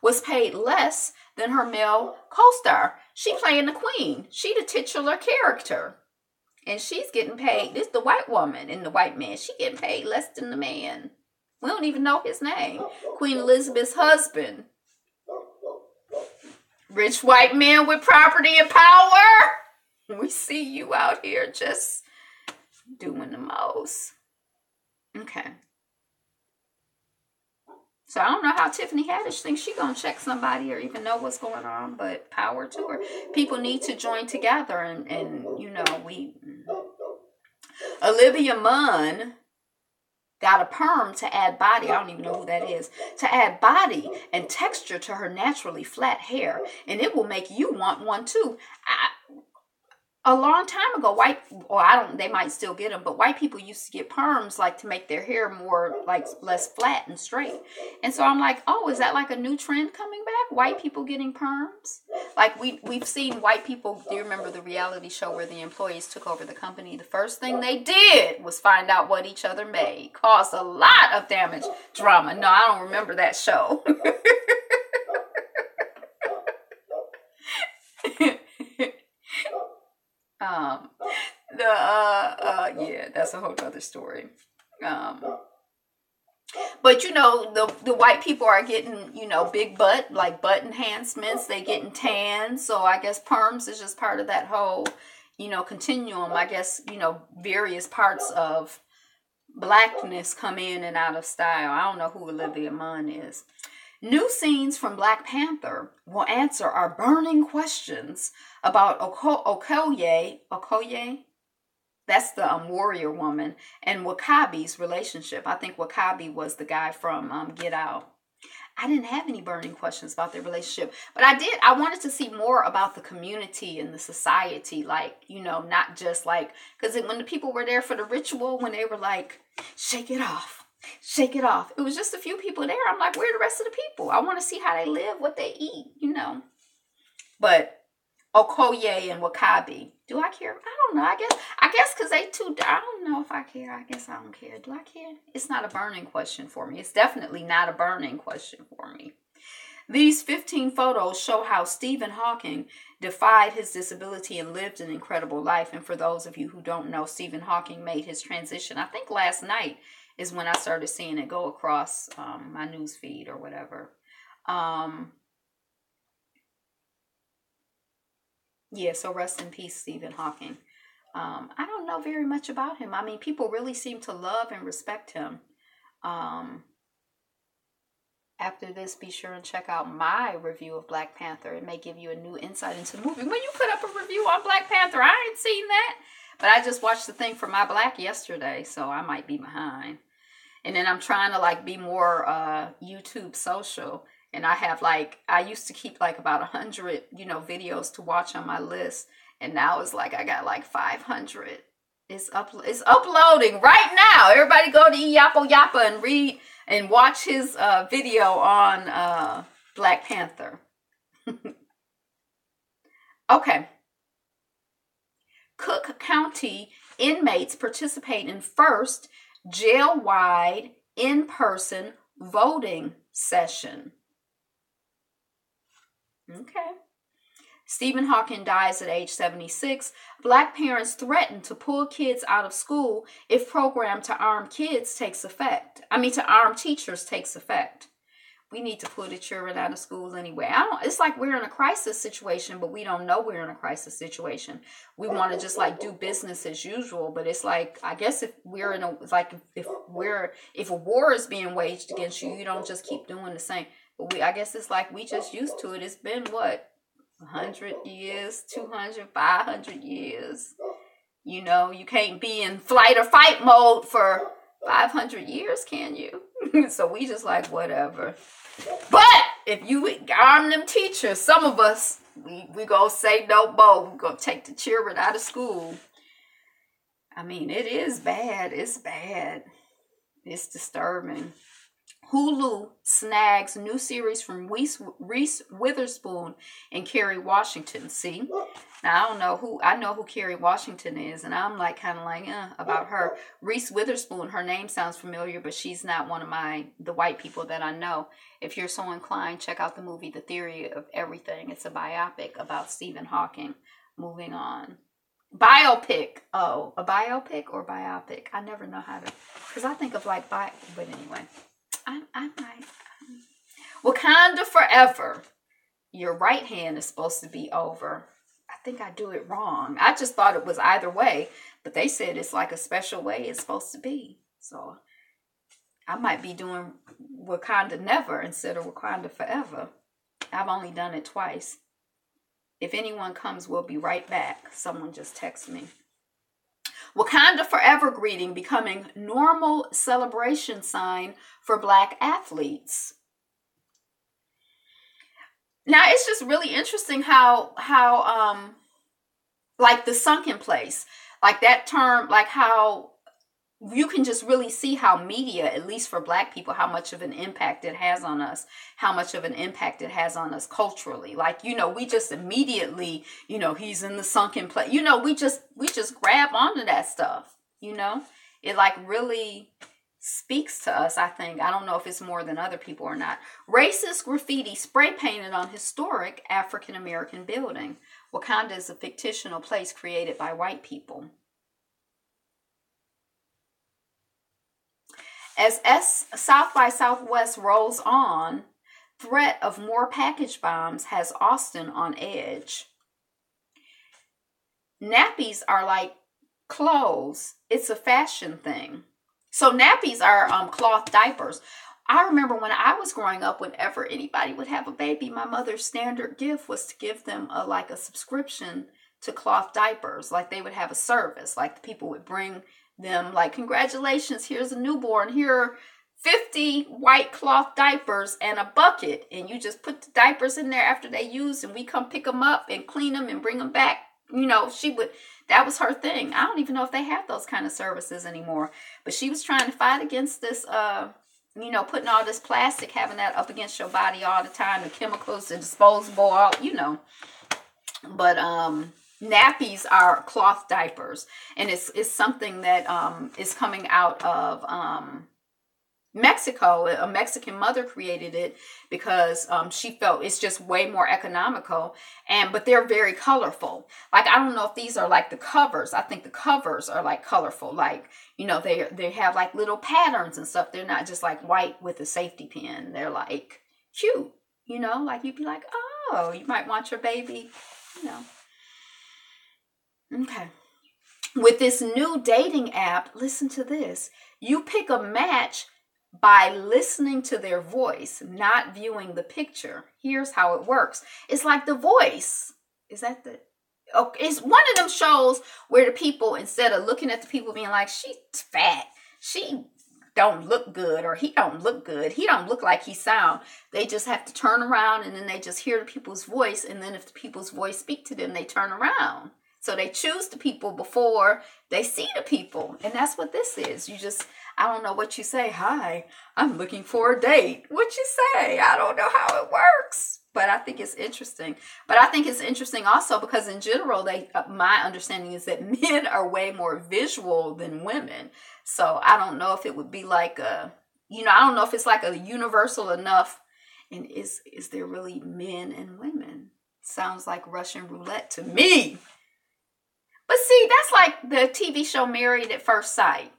was paid less than her male co-star. She playing the queen. She the titular character. And she's getting paid. This the white woman and the white man. She getting paid less than the man. We don't even know his name. Queen Elizabeth's husband. Rich white man with property and power. We see you out here just doing the most. Okay. So I don't know how Tiffany Haddish thinks she's going to check somebody or even know what's going on, but power to her. People need to join together and Olivia Munn got a perm to add body. I don't even know who that is. To add body and texture to her naturally flat hair. And it will make you want one too. A long time ago, they might still get them, but white people used to get perms like to make their hair more like less flat and straight. And so I'm like, oh, is that like a new trend coming back? White people getting perms? Like we've seen white people. Do you remember the reality show where the employees took over the company? The first thing they did was find out what each other made. Caused a lot of damage, drama. No, I don't remember that show. Yeah, that's a whole other story. But the white people are getting, big butt, like butt enhancements. They getting tan. So I guess perms is just part of that whole, continuum. I guess, various parts of blackness come in and out of style. I don't know who Olivia Munn is. New scenes from Black Panther will answer our burning questions about Okoye, that's the warrior woman, and Wakabi's relationship. I think Wakabi was the guy from Get Out. I didn't have any burning questions about their relationship, but I wanted to see more about the community and the society, like, you know, not just like, because when the people were there for the ritual, when they were like, shake it off, it was just a few people there. I'm like, where are the rest of the people? I want to see how they live, what they eat, you know. But Okoye and Wakabi, do I care? I don't know. I guess because they too, I don't know if I care. I guess I don't care. Do I care? It's not a burning question for me. It's definitely not a burning question for me. These 15 photos show how Stephen Hawking defied his disability and lived an incredible life. And for those of you who don't know, Stephen Hawking made his transition, I think last night is when I started seeing it go across my news feed or whatever. Yeah, so rest in peace, Stephen Hawking. I don't know very much about him. I mean, people really seem to love and respect him. After this, be sure and check out my review of Black Panther. It may give you a new insight into the movie. When you put up a review on Black Panther, I ain't seen that. But I just watched the thing for my Black yesterday, so I might be behind. And then I'm trying to like be more YouTube social. And I have like, I used to keep like about 100, you know, videos to watch on my list. And now it's like, I got like 500. It's uploading right now. Everybody go to Iyapo Yapa and read and watch his video on Black Panther. Okay. Cook County inmates participate in first jail-wide in-person voting session. Okay. Stephen Hawking dies at age 76. Black parents threaten to pull kids out of school if program to arm teachers takes effect. We need to pull the children out of schools anyway. It's like we're in a crisis situation, but we don't know we're in a crisis situation. We want to just like do business as usual, but it's like, I guess if we're in a, like if a war is being waged against you, you don't just keep doing the same. But I guess it's like we just used to it. It's been what? 100 years, 200, 500 years. You know, you can't be in flight or fight mode for 500 years, can you? So we just like, whatever. But if you arm them teachers, some of us, we gonna say no more. We're gonna take the children out of school. I mean, it is bad. It's bad. It's disturbing. Hulu snags new series from Reese Witherspoon and Kerry Washington. See? Now, I know who Kerry Washington is, and I'm like kind of like, about her. Reese Witherspoon, her name sounds familiar, but she's not one of the white people that I know. If you're so inclined, check out the movie The Theory of Everything. It's a biopic about Stephen Hawking. Moving on. Biopic. Oh, a biopic or biopic? I never know how to, because I think of like but anyway. I might. Wakanda Forever. Your right hand is supposed to be over. I think I do it wrong. I just thought it was either way, but they said it's like a special way it's supposed to be. So I might be doing Wakanda Never instead of Wakanda Forever. I've only done it twice. If anyone comes, we'll be right back. Someone just text me. Wakanda Forever greeting becoming normal celebration sign for Black athletes. Now, it's just really interesting how like the sunken place, like that term, like how you can just really see how media, at least for Black people, how much of an impact it has on us, how much of an impact it has on us culturally. Like, you know, we just immediately, you know, he's in the sunken place. You know, we just grab onto that stuff, you know. It like really speaks to us, I think. I don't know if it's more than other people or not. Racist graffiti spray painted on historic African-American building. Wakanda is a fictional place created by white people. As South by Southwest rolls on, threat of more package bombs has Austin on edge. Nappies are like clothes. It's a fashion thing. So nappies are cloth diapers. I remember when I was growing up, whenever anybody would have a baby, my mother's standard gift was to give them like a subscription to cloth diapers. Like they would have a service. Like the people would bring them like, congratulations, here's a newborn. Here are 50 white cloth diapers and a bucket. And you just put the diapers in there after they used, and we come pick them up and clean them and bring them back. You know, that was her thing. I don't even know if they have those kind of services anymore. But she was trying to fight against this, you know, putting all this plastic, having that up against your body all the time, the chemicals, the disposable, all, you know. But nappies are cloth diapers, and it's something that is coming out of Mexico. A Mexican mother created it because she felt it's just way more economical, but they're very colorful. Like, I don't know if these are like the covers. I think the covers are like colorful, like, you know, they have like little patterns and stuff. They're not just like white with a safety pin. They're like cute, you know, like you'd be like, oh, you might want your baby, you know. Okay. With this new dating app, listen to this. You pick a match by listening to their voice, not viewing the picture. Here's how it works. It's like The Voice. Is that the... Okay, it's one of them shows where the people, instead of looking at the people being like, she's fat, she don't look good, or he don't look good, he don't look like he sound, they just have to turn around, and then they just hear the people's voice, and then if the people's voice speak to them, they turn around. So they choose the people before they see the people. And that's what this is. You just, I don't know what you say. Hi, I'm looking for a date. What you say? I don't know how it works. But I think it's interesting. But I think it's interesting also because in general, my understanding is that men are way more visual than women. So I don't know if it would be like I don't know if it's like a universal enough. And is there really men and women? Sounds like Russian roulette to me. But see, that's like the TV show Married at First Sight.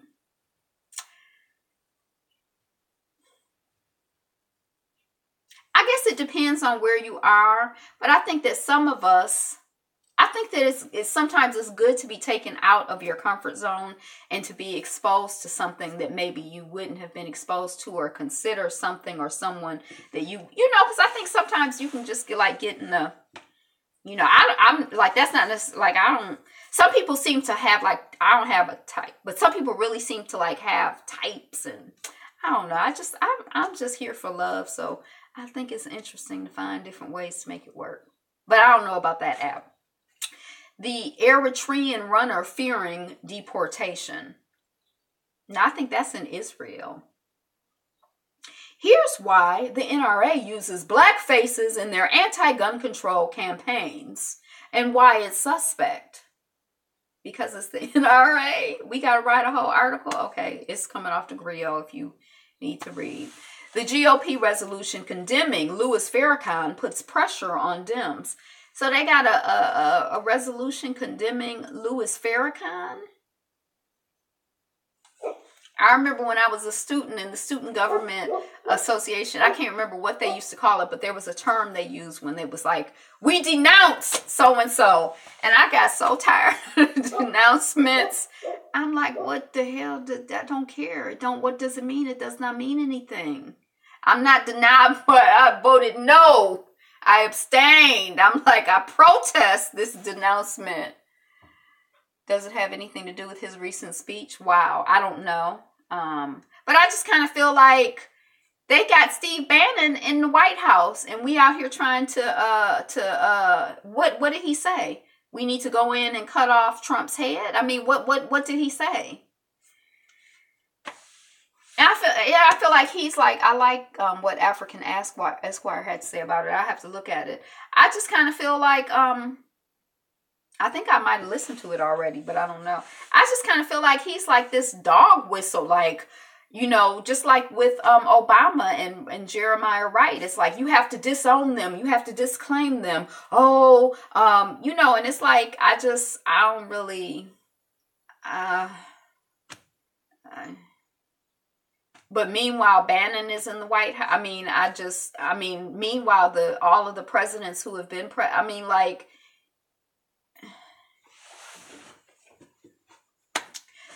I guess it depends on where you are, but I think that some of us, I think that it's sometimes it's good to be taken out of your comfort zone and to be exposed to something that maybe you wouldn't have been exposed to, or consider something or someone that you know, because I think sometimes you can just get in the, you know, I'm like, that's not necessarily, like, I don't, some people seem to have, like, I don't have a type, but some people really seem to, like, have types, and I don't know. I'm just here for love, so I think it's interesting to find different ways to make it work. But I don't know about that app. The Eritrean runner fearing deportation. Now, I think that's in Israel. Here's why the NRA uses black faces in their anti-gun control campaigns, and why it's suspect. Because it's the NRA. We got to write a whole article. Okay, it's coming off the grill if you need to read. The GOP resolution condemning Louis Farrakhan puts pressure on Dems. So they got a resolution condemning Louis Farrakhan. I remember when I was a student in the Student Government Association, I can't remember what they used to call it, but there was a term they used when it was like, we denounce so-and-so. And I got so tired of denouncements. I'm like, what the hell? I don't care. What does it mean? It does not mean anything. I'm not denying, but I voted no. I abstained. I'm like, I protest this denouncement. Does it have anything to do with his recent speech? Wow, I don't know. But I just kind of feel like they got Steve Bannon in the White House, and we out here trying to what did he say? We need to go in and cut off Trump's head. I mean, what did he say? And I feel like he's like, I like what African Esquire had to say about it. I have to look at it. I just kind of feel like I think I might have listened to it already, but I don't know. I just kind of feel like he's like this dog whistle, like, you know, just like with Obama and Jeremiah Wright. It's like, you have to disown them. You have to disclaim them. Oh, you know, and it's like, I don't really, but meanwhile, Bannon is in the White House. I mean, meanwhile, all of the presidents who have been,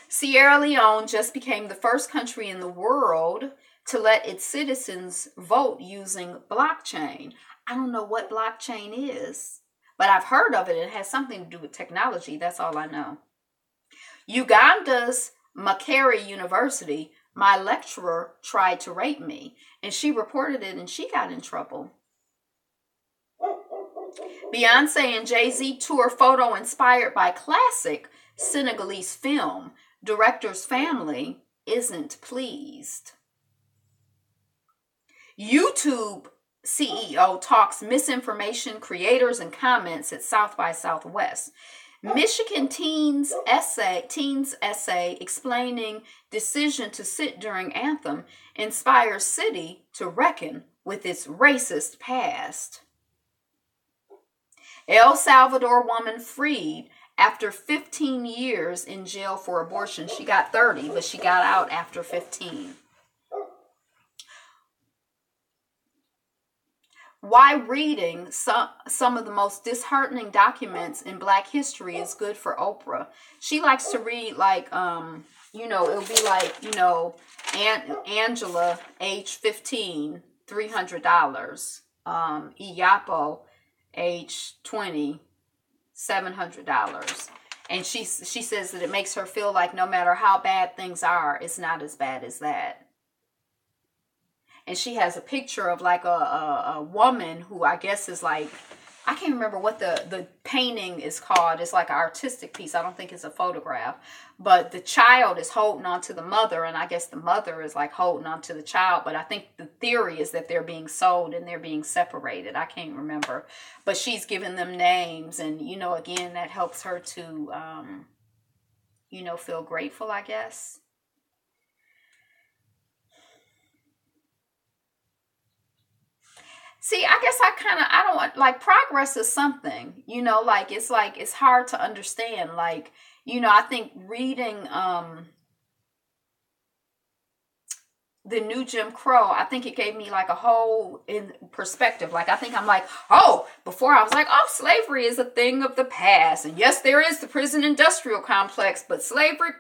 Sierra Leone just became the first country in the world to let its citizens vote using blockchain. I don't know what blockchain is, but I've heard of it. It has something to do with technology. That's all I know. Uganda's Makerere University, my lecturer tried to rape me, and she reported it and she got in trouble. Beyonce and Jay-Z tour photo inspired by classic Senegalese film. Director's family isn't pleased. YouTube CEO talks misinformation creators and comments at South by Southwest. Michigan teens essay explaining decision to sit during anthem inspires city to reckon with its racist past. El Salvador woman freed after 15 years in jail for abortion. She got 30, but she got out after 15. Why reading some of the most disheartening documents in Black history is good for Oprah. She likes to read like, it'll be like, Angela, age 15, $300. Iyapo, age 20, $700. And she says that it makes her feel like no matter how bad things are, it's not as bad as that. And she has a picture of like a woman who I guess is like, I can't remember what the painting is called. It's like an artistic piece. I don't think it's a photograph. But the child is holding on to the mother, and I guess the mother is like holding on to the child. But I think the theory is that they're being sold and they're being separated. I can't remember. But she's giving them names, and, again, that helps her to, feel grateful, I guess. See, I guess I don't like progress is something, it's hard to understand. I think reading the new Jim Crow, I think it gave me like a whole in perspective. Like, I think I'm like, before I was like, slavery is a thing of the past. And yes, there is the prison industrial complex, but slavery,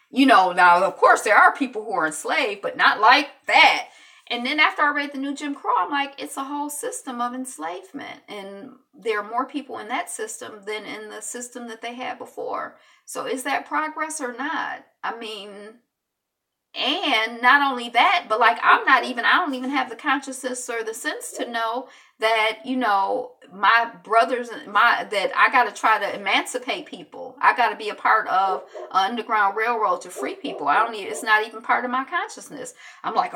now of course there are people who are enslaved, but not like that. And then after I read the new Jim Crow, I'm like, it's a whole system of enslavement. And there are more people in that system than in the system that they had before. So is that progress or not? I mean, and not only that, but like, I don't even have the consciousness or the sense to know that, my brothers, that I got to try to emancipate people. I got to be a part of an underground railroad to free people. It's not even part of my consciousness. I'm like,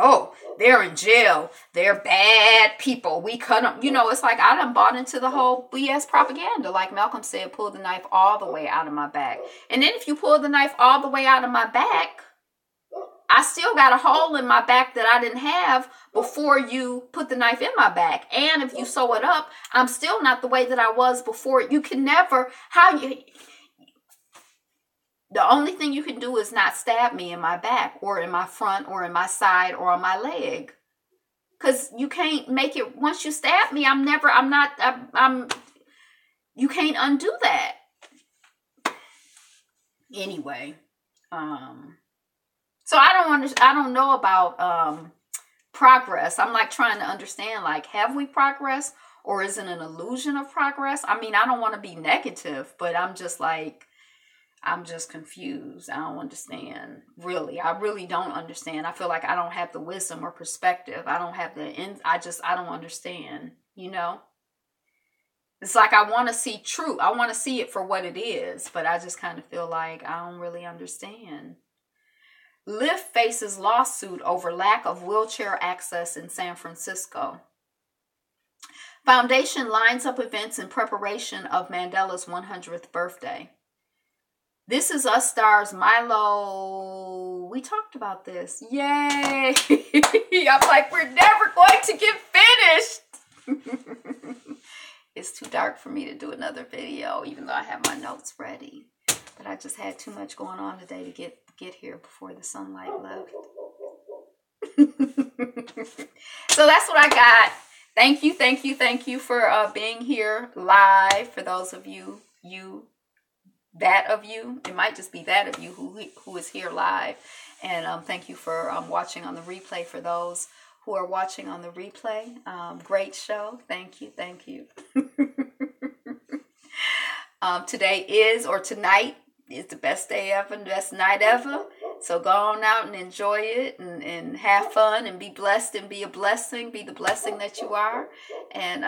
they're in jail. They're bad people. We cut them. It's like I done bought into the whole BS propaganda. Like Malcolm said, pull the knife all the way out of my back. And then if you pull the knife all the way out of my back, I still got a hole in my back that I didn't have before you put the knife in my back. And if you sew it up, I'm still not the way that I was before. You can never, the only thing you can do is not stab me in my back or in my front or in my side or on my leg. Because you can't make it, once you stab me, you can't undo that. Anyway, so I don't know about progress. I'm like trying to understand, like, have we progressed or is it an illusion of progress? I mean, I don't want to be negative, but I'm just confused. I don't understand. Really. I really don't understand. I feel like I don't have the wisdom or perspective. I don't have I don't understand, It's like I want to see truth. I want to see it for what it is, but I just kind of feel like I don't really understand. Lyft faces lawsuit over lack of wheelchair access in San Francisco. Foundation lines up events in preparation of Mandela's 100th birthday. This Is Us stars Milo. We talked about this. Yay! I'm like, we're never going to get finished. It's too dark for me to do another video, even though I have my notes ready. But I just had too much going on today to get here before the sunlight left. So that's what I got. Thank you for being here live. For those of you that of you. It might just be that of you who is here live. And thank you for watching on the replay. For those who are watching on the replay, great show. Thank you. Tonight is the best day ever, the best night ever. So go on out and enjoy it and have fun and be blessed and be a blessing. Be the blessing that you are. And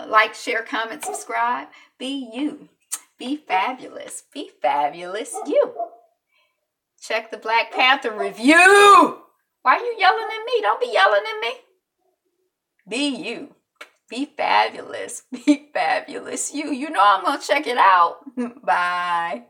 like, share, comment, subscribe. Be you. Be fabulous. Be fabulous you. Check the Black Panther review. Why are you yelling at me? Don't be yelling at me. Be you. Be fabulous. Be fabulous you. You know I'm going to check it out. Bye.